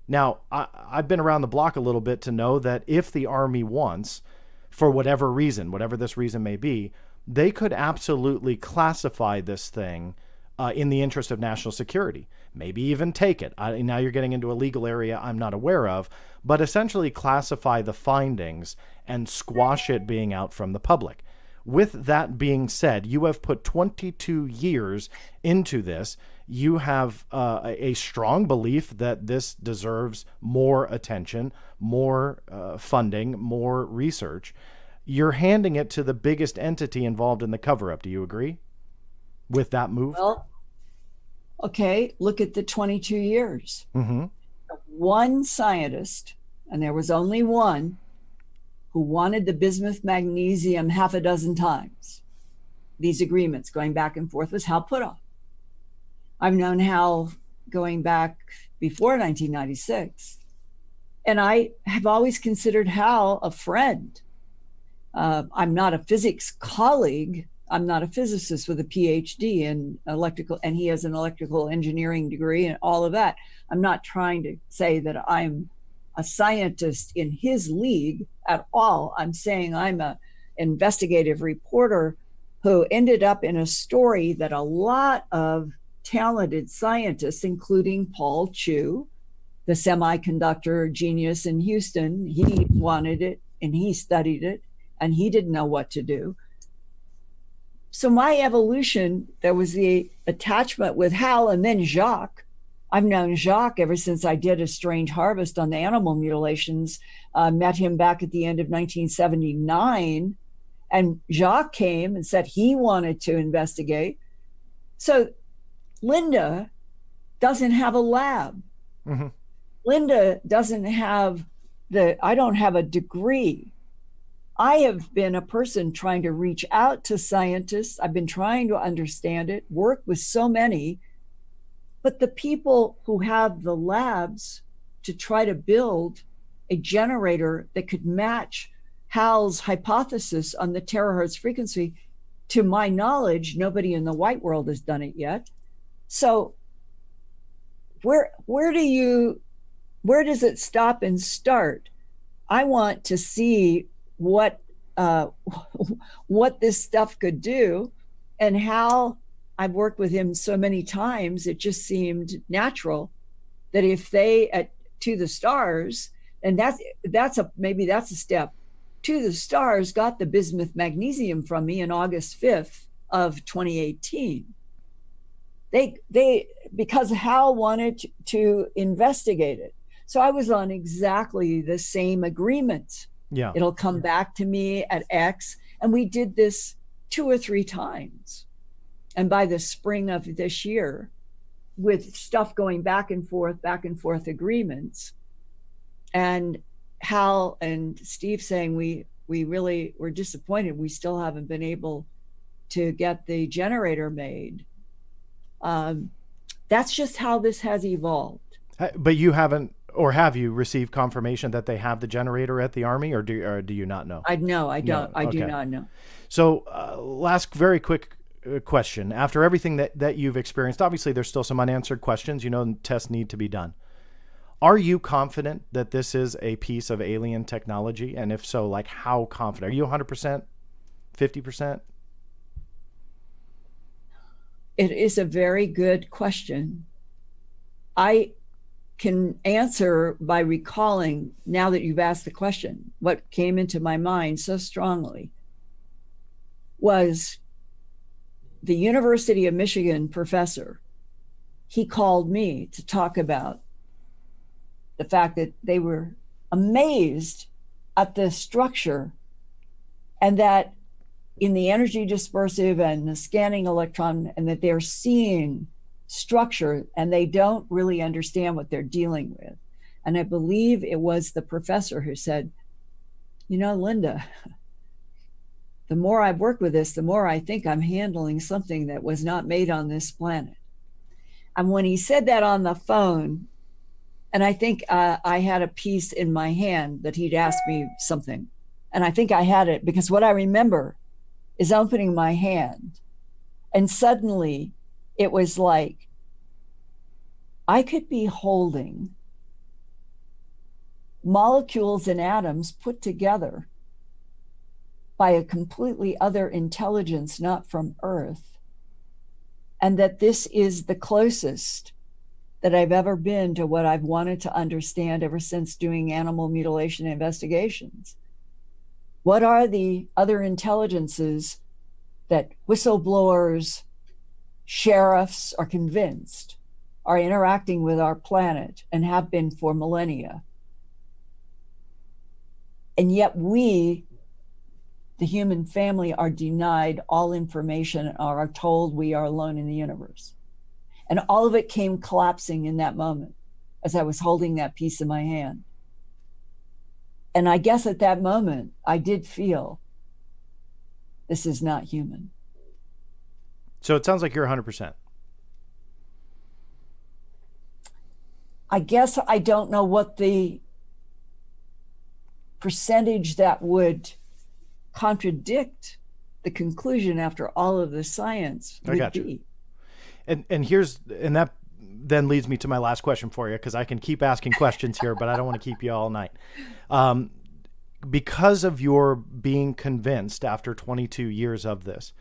Now, I've been around the block a little bit to know that if the Army wants, for whatever reason, whatever this reason may be, they could absolutely classify this thing in the interest of national security, maybe even take it. Now you're getting into a legal area I'm not aware of, but essentially classify the findings and squash it being out from the public. With that being said, you have put 22 years into this. You have a strong belief that this deserves more attention, more funding, more research. You're handing it to the biggest entity involved in the cover-up. Do you agree with that move? Well, okay, look at the 22 years. Mm-hmm. One scientist, and there was only one, who wanted the bismuth magnesium half a dozen times. These agreements going back and forth was Hal Puthoff. I've known Hal going back before 1996, and I have always considered Hal a friend. I'm not a physics colleague. I'm not a physicist with a PhD in electrical, and he has an electrical engineering degree and all of that. I'm not trying to say that I'm a scientist in his league at all. I'm saying I'm an investigative reporter who ended up in a story that a lot of talented scientists, including Paul Chu, the semiconductor genius in Houston, he wanted it and he studied it and he didn't know what to do. So my evolution, there was the attachment with Hal and then Jacques. I've known Jacques ever since I did A Strange Harvest on the animal mutilations, met him back at the end of 1979. And Jacques came and said he wanted to investigate. So Linda doesn't have a lab. Mm-hmm. Linda doesn't have I don't have a degree. I have been a person trying to reach out to scientists. I've been trying to understand it, work with so many, but the people who have the labs to try to build a generator that could match Hal's hypothesis on the terahertz frequency, to my knowledge, nobody in the white world has done it yet. So where does it stop and start? I want to see what this stuff could do, and how I've worked with him so many times, it just seemed natural that if they to the stars, and maybe that's a step. To the Stars got the bismuth magnesium from me in August 5th of 2018. They because Hal wanted to investigate it. So I was on exactly the same agreement. Yeah. It'll come back to me at X. And we did this 2 or 3 times. And by the spring of this year, with stuff going back and forth agreements, and Hal and Steve saying we really were disappointed we still haven't been able to get the generator made. That's just how this has evolved. But you haven't, or have you received confirmation that they have the generator at the Army, or do you not know? I don't. No. I Okay. do not know. So last very quick question. After everything that you've experienced, obviously there's still some unanswered questions, and tests need to be done. Are you confident that this is a piece of alien technology? And if so, like how confident? Are you 100%? 50%? It is a very good question. I can answer by recalling, now that you've asked the question, what came into my mind so strongly was the University of Michigan professor. He called me to talk about the fact that they were amazed at the structure, and that in the energy dispersive and the scanning electron, and that they're seeing structure and they don't really understand what they're dealing with. And I believe it was the professor who said, you know, Linda, the more I've worked with this, the more I think I'm handling something that was not made on this planet. And when he said that on the phone, and I think I had a piece in my hand that he'd asked me something, and I think I had it, because what I remember is opening my hand, and suddenly it was like I could be holding molecules and atoms put together by a completely other intelligence, not from Earth, and that this is the closest that I've ever been to what I've wanted to understand ever since doing animal mutilation investigations. What are the other intelligences that whistleblowers, sheriffs are convinced are interacting with our planet and have been for millennia? And yet we, the human family, are denied all information and are told we are alone in the universe. And all of it came collapsing in that moment as I was holding that piece in my hand. And I guess at that moment, I did feel this is not human. So it sounds like you're 100%. I guess I don't know what the percentage that would contradict the conclusion after all of the science would be. And that then leads me to my last question for you, because I can keep asking questions here, but I don't want to keep you all night. Because of your being convinced after 22 years of this,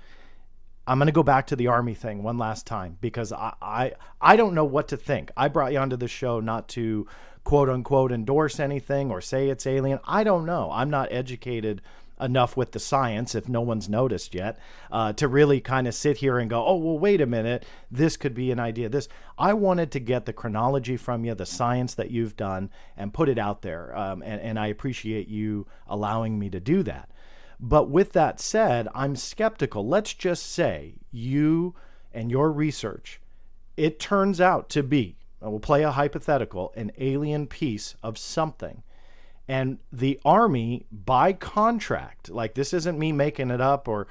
I'm going to go back to the Army thing one last time, because I don't know what to think. I brought you onto the show not to quote unquote endorse anything or say it's alien. I don't know. I'm not educated enough with the science, if no one's noticed yet, to really kind of sit here and go, oh, well, wait a minute, this could be an idea. I wanted to get the chronology from you, the science that you've done, and put it out there. And I appreciate you allowing me to do that. But with that said, I'm skeptical. Let's just say you and your research, it turns out to be, we'll play a hypothetical, an alien piece of something. And the Army, by contract, like this isn't me making it up or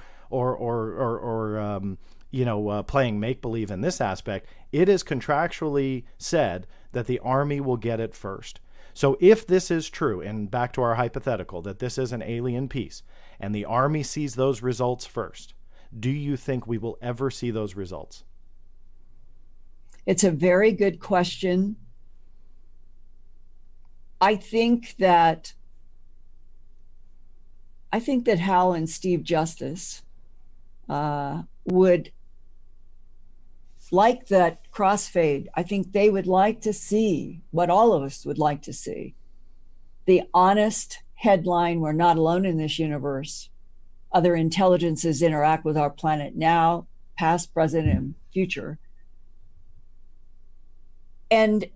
playing make-believe in this aspect, it is contractually said that the Army will get it first. So if this is true, and back to our hypothetical, that this is an alien piece, and the Army sees those results first, do you think we will ever see those results? It's a very good question. I think that Hal and Steve Justice would like that crossfade. I think they would like to see what all of us would like to see. The honest headline, we're not alone in this universe. Other intelligences interact with our planet now, past, present, and future. And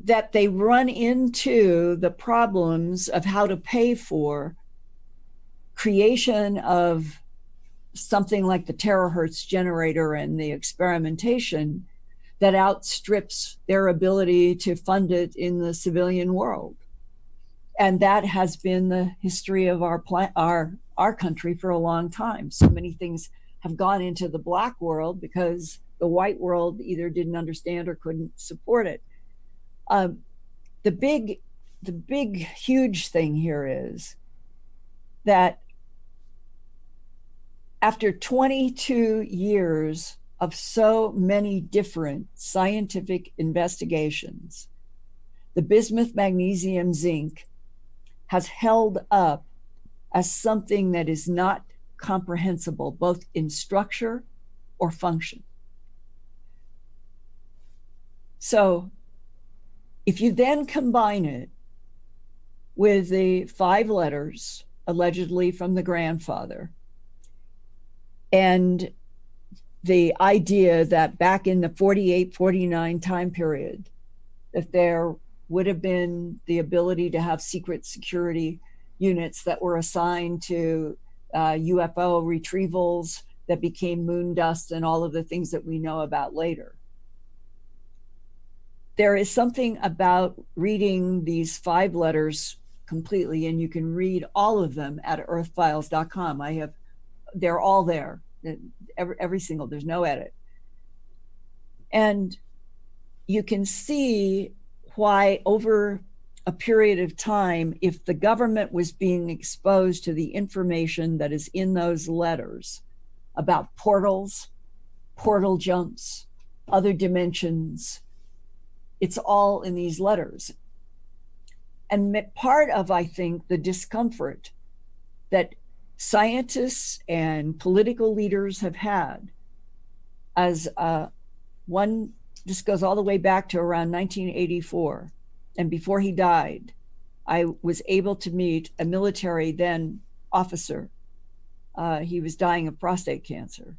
that they run into the problems of how to pay for creation of something like the terahertz generator and the experimentation that outstrips their ability to fund it in the civilian world. And that has been the history of our country for a long time. So many things have gone into the black world because the white world either didn't understand or couldn't support it. The big, huge thing here is that after 22 years of so many different scientific investigations, the bismuth, magnesium, zinc has held up as something that is not comprehensible, both in structure or function. So if you then combine it with the 5 letters allegedly from the grandfather, and the idea that back in the 48, 49 time period, that there would have been the ability to have secret security units that were assigned to UFO retrievals that became moon dust and all of the things that we know about later. There is something about reading these 5 letters completely, and you can read all of them at earthfiles.com. They're all there, every single, there's no edit. And you can see why over a period of time, if the government was being exposed to the information that is in those letters about portals, portal jumps, other dimensions, it's all in these letters. And part of, I think, the discomfort that scientists and political leaders have had, as one, this goes all the way back to around 1984. And before he died, I was able to meet a military then officer. He was dying of prostate cancer.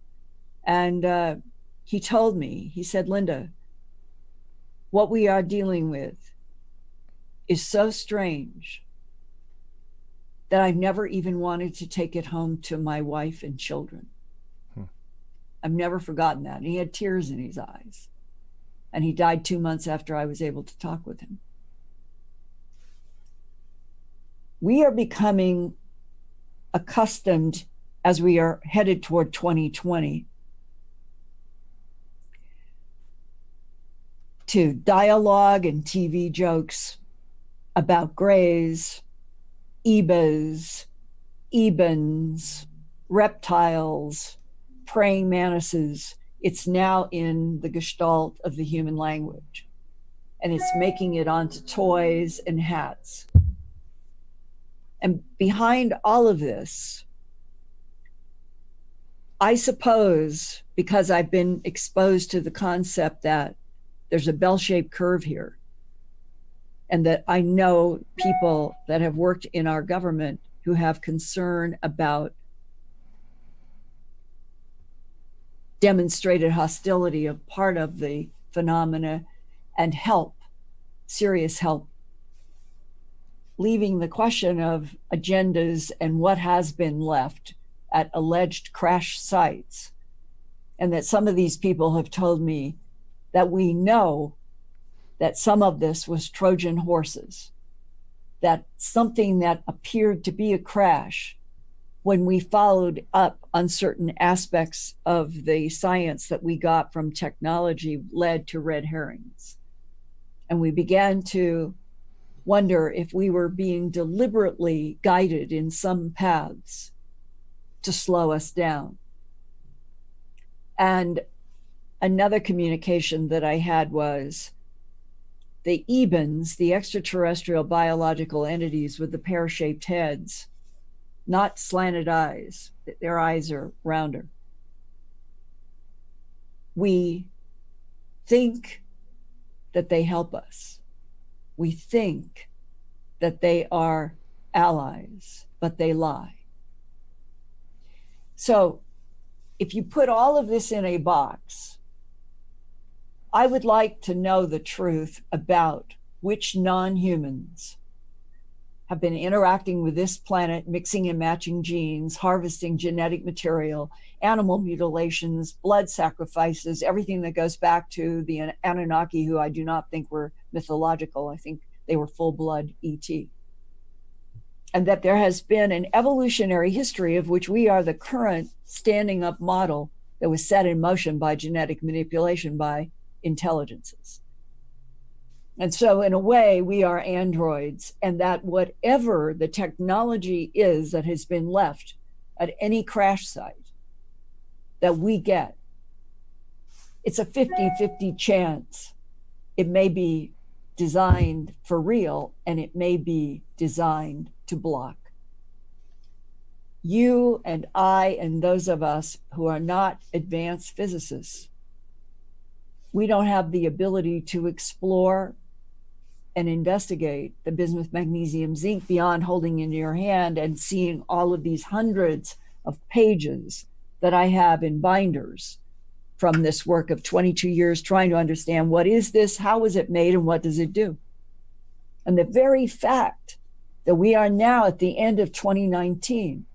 And he told me, he said, Linda, what we are dealing with is so strange that I've never even wanted to take it home to my wife and children. I've never forgotten that. And he had tears in his eyes. And he died 2 months after I was able to talk with him. We are becoming accustomed, as we are headed toward 2020, to dialogue and TV jokes about grays, ebas, ebens, reptiles, praying mantises. It's now in the gestalt of the human language, and it's making it onto toys and hats. And behind all of this, I suppose, because I've been exposed to the concept that there's a bell-shaped curve here, and that I know people that have worked in our government who have concern about demonstrated hostility of part of the phenomena and help, serious help, leaving the question of agendas and what has been left at alleged crash sites. And that some of these people have told me that we know that some of this was Trojan horses, that something that appeared to be a crash, when we followed up on certain aspects of the science that we got from technology, led to red herrings. And we began to wonder if we were being deliberately guided in some paths to slow us down. And another communication that I had was the ebens, the extraterrestrial biological entities with the pear-shaped heads, not slanted eyes, their eyes are rounder. We think that they help us. We think that they are allies, but they lie. So if you put all of this in a box, I would like to know the truth about which non-humans have been interacting with this planet, mixing and matching genes, harvesting genetic material, animal mutilations, blood sacrifices, everything that goes back to the Anunnaki, who I do not think were mythological. I think they were full-blood ET. And that there has been an evolutionary history of which we are the current standing up model that was set in motion by genetic manipulation by intelligences. And so in a way, we are androids, and that whatever the technology is that has been left at any crash site that we get, it's a 50-50 chance it may be designed for real, and it may be designed to block. You and I and those of us who are not advanced physicists, we don't have the ability to explore and investigate the bismuth, magnesium, zinc beyond holding in your hand and seeing all of these hundreds of pages that I have in binders from this work of 22 years trying to understand what is this, how is it made, and what does it do? And the very fact that we are now at the end of 2019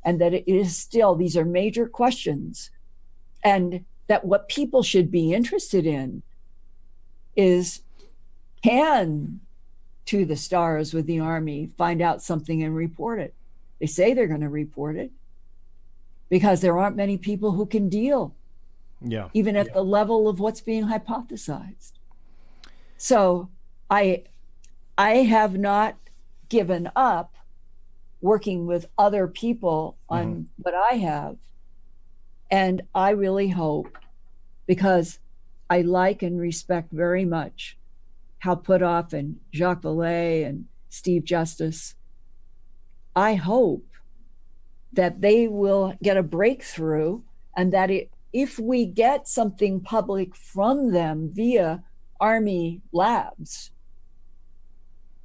and that it is still, these are major questions, and that what people should be interested in is, can To the Stars with the Army find out something and report it? They say they're going to report it because there aren't many people who can deal, even at the level of what's being hypothesized. So I have not given up working with other people on what I have. And I really hope, because I like and respect very much Hal Puthoff and Jacques Vallée and Steve Justice, I hope that they will get a breakthrough, and that if we get something public from them via Army labs,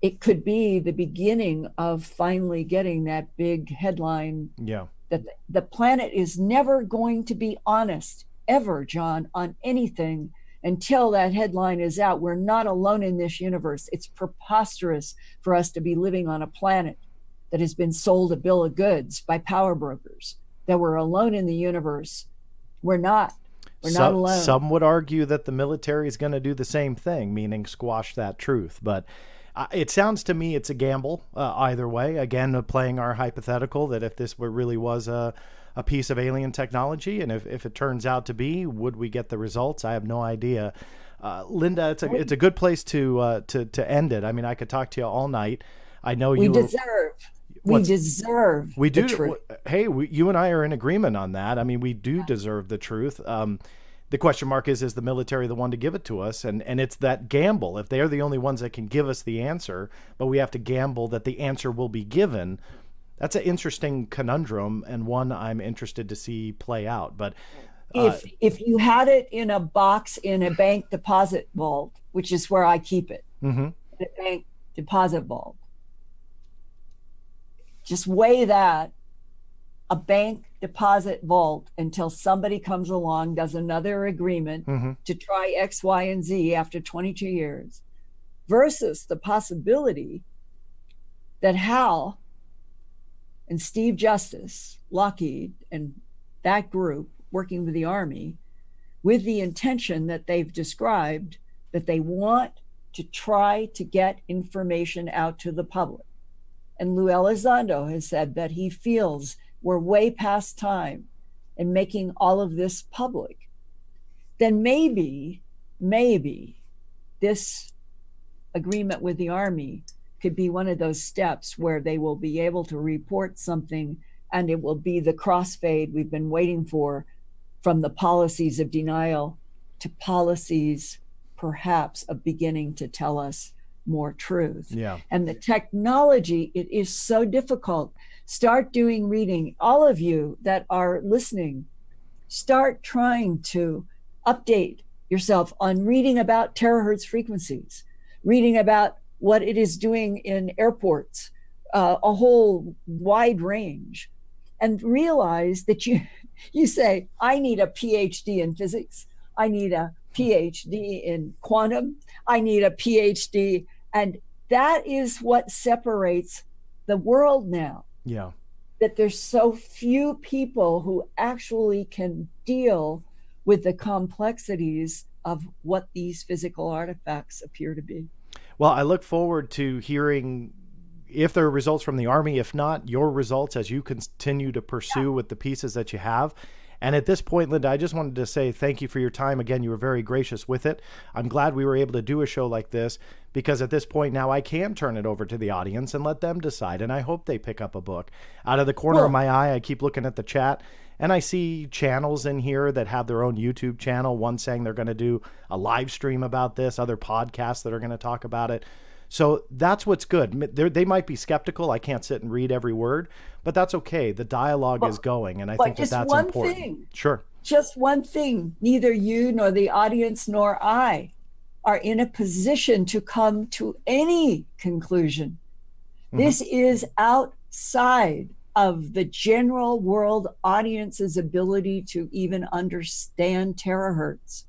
it could be the beginning of finally getting that big headline that the planet is never going to be honest, ever, John, on anything until that headline is out. We're not alone in this universe. It's preposterous for us to be living on a planet that has been sold a bill of goods by power brokers, that we're alone in the universe. We're not. We're not alone. Some would argue that the military is going to do the same thing, meaning squash that truth. But it sounds to me it's a gamble either way. Again, playing our hypothetical that if this really was a piece of alien technology, and if it turns out to be, would we get the results? I have no idea. Linda, it's a good place to end it. I mean, I could talk to you all night. I know we deserve the truth. Hey, you and I are in agreement on that. I mean, we do deserve the truth. The question mark is the military the one to give it to us? And it's that gamble. If they're the only ones that can give us the answer, but we have to gamble that the answer will be given, that's an interesting conundrum, and one I'm interested to see play out. But if you had it in a box in a bank deposit vault, which is where I keep it, in a bank deposit vault, just weigh that, a bank deposit vault, until somebody comes along, does another agreement to try X, Y, and Z after 22 years, versus the possibility that Hal and Steve Justice, Lockheed, and that group working with the Army, with the intention that they've described, that they want to try to get information out to the public. And Lou Elizondo has said that he feels we're way past time in making all of this public. Then maybe this agreement with the Army could be one of those steps where they will be able to report something, and it will be the crossfade we've been waiting for, from the policies of denial to policies perhaps of beginning to tell us more truth. And the technology, it is so difficult. Start doing reading. All of you that are listening, start trying to update yourself on reading about terahertz frequencies, reading about what it is doing in airports, a whole wide range, and realize that you say, I need a PhD in physics, I need a PhD in quantum, I need a PhD. And that is what separates the world now. That there's so few people who actually can deal with the complexities of what these physical artifacts appear to be. Well, I look forward to hearing if there are results from the Army, if not, your results as you continue to pursue with the pieces that you have. And at this point, Linda, I just wanted to say thank you for your time. Again, you were very gracious with it. I'm glad we were able to do a show like this, because at this point now I can turn it over to the audience and let them decide. And I hope they pick up a book. Out of the corner of my eye, I keep looking at the chat, and I see channels in here that have their own YouTube channel. One saying they're going to do a live stream about this, other podcasts that are going to talk about it. So that's what's good. They might be skeptical. I can't sit and read every word, but that's okay. The dialogue is going, and I think that that's important. Thing. Sure. Just one thing. Neither you nor the audience nor I are in a position to come to any conclusion. This is outside of the general world audience's ability to even understand terahertz,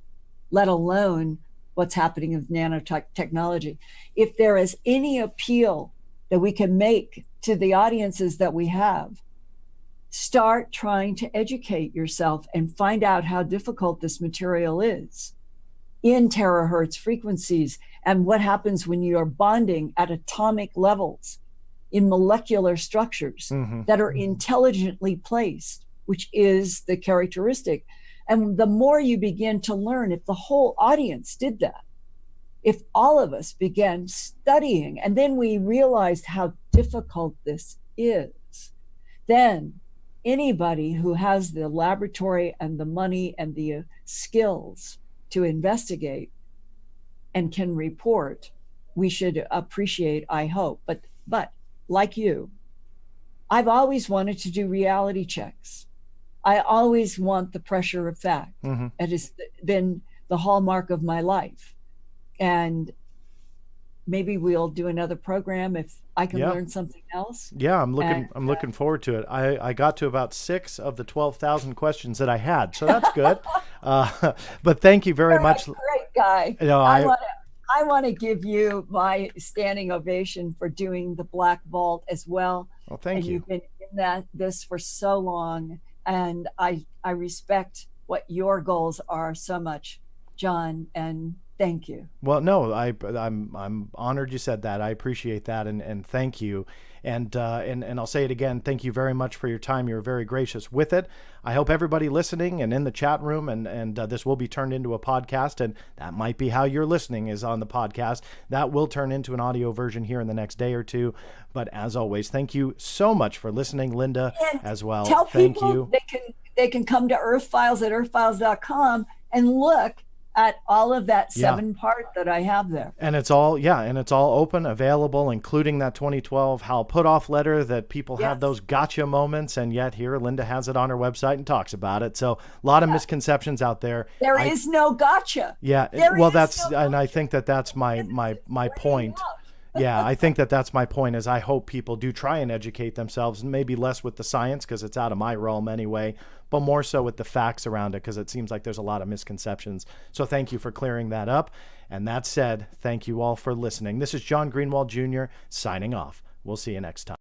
let alone what's happening with nanotechnology. If there is any appeal that we can make to the audiences that we have, start trying to educate yourself and find out how difficult this material is in terahertz frequencies, and what happens when you are bonding at atomic levels in molecular structures that are intelligently placed, which is the characteristic. And the more you begin to learn, if the whole audience did that, if all of us began studying, and then we realized how difficult this is, then anybody who has the laboratory and the money and the skills to investigate and can report, we should appreciate, I hope. But like you, I've always wanted to do reality checks. I always want the pressure of fact. It has been the hallmark of my life. And maybe we'll do another program if I can learn something else. Yeah, I'm looking forward to it. I got to about 6 of the 12,000 questions that I had, so that's good. But thank you very much. Great guy. You know, I want to give you my standing ovation for doing the Black Vault as well. Well, thank you. You've been in this for so long, and I respect what your goals are so much, John, and thank you. Well, no, I'm honored you said that. I appreciate that, and thank you. And I'll say it again. Thank you very much for your time. You were very gracious with it. I hope everybody listening and in the chat room, and this will be turned into a podcast, and that might be how you're listening is on the podcast. That will turn into an audio version here in the next day or two. But as always, thank you so much for listening, Linda, as well. Tell people they can come to Earth Files at earthfiles.com and look at all of that 7-part that I have there. And it's all open, available, including that 2012 Hal Puthoff letter that people have those gotcha moments, and yet here Linda has it on her website and talks about it. So a lot of misconceptions out there. There is no gotcha. Yeah, and I think that's my point. Yeah, I think that's my point, is I hope people do try and educate themselves, maybe less with the science because it's out of my realm anyway, but more so with the facts around it, because it seems like there's a lot of misconceptions. So thank you for clearing that up. And that said, thank you all for listening. This is John Greenwald Jr. signing off. We'll see you next time.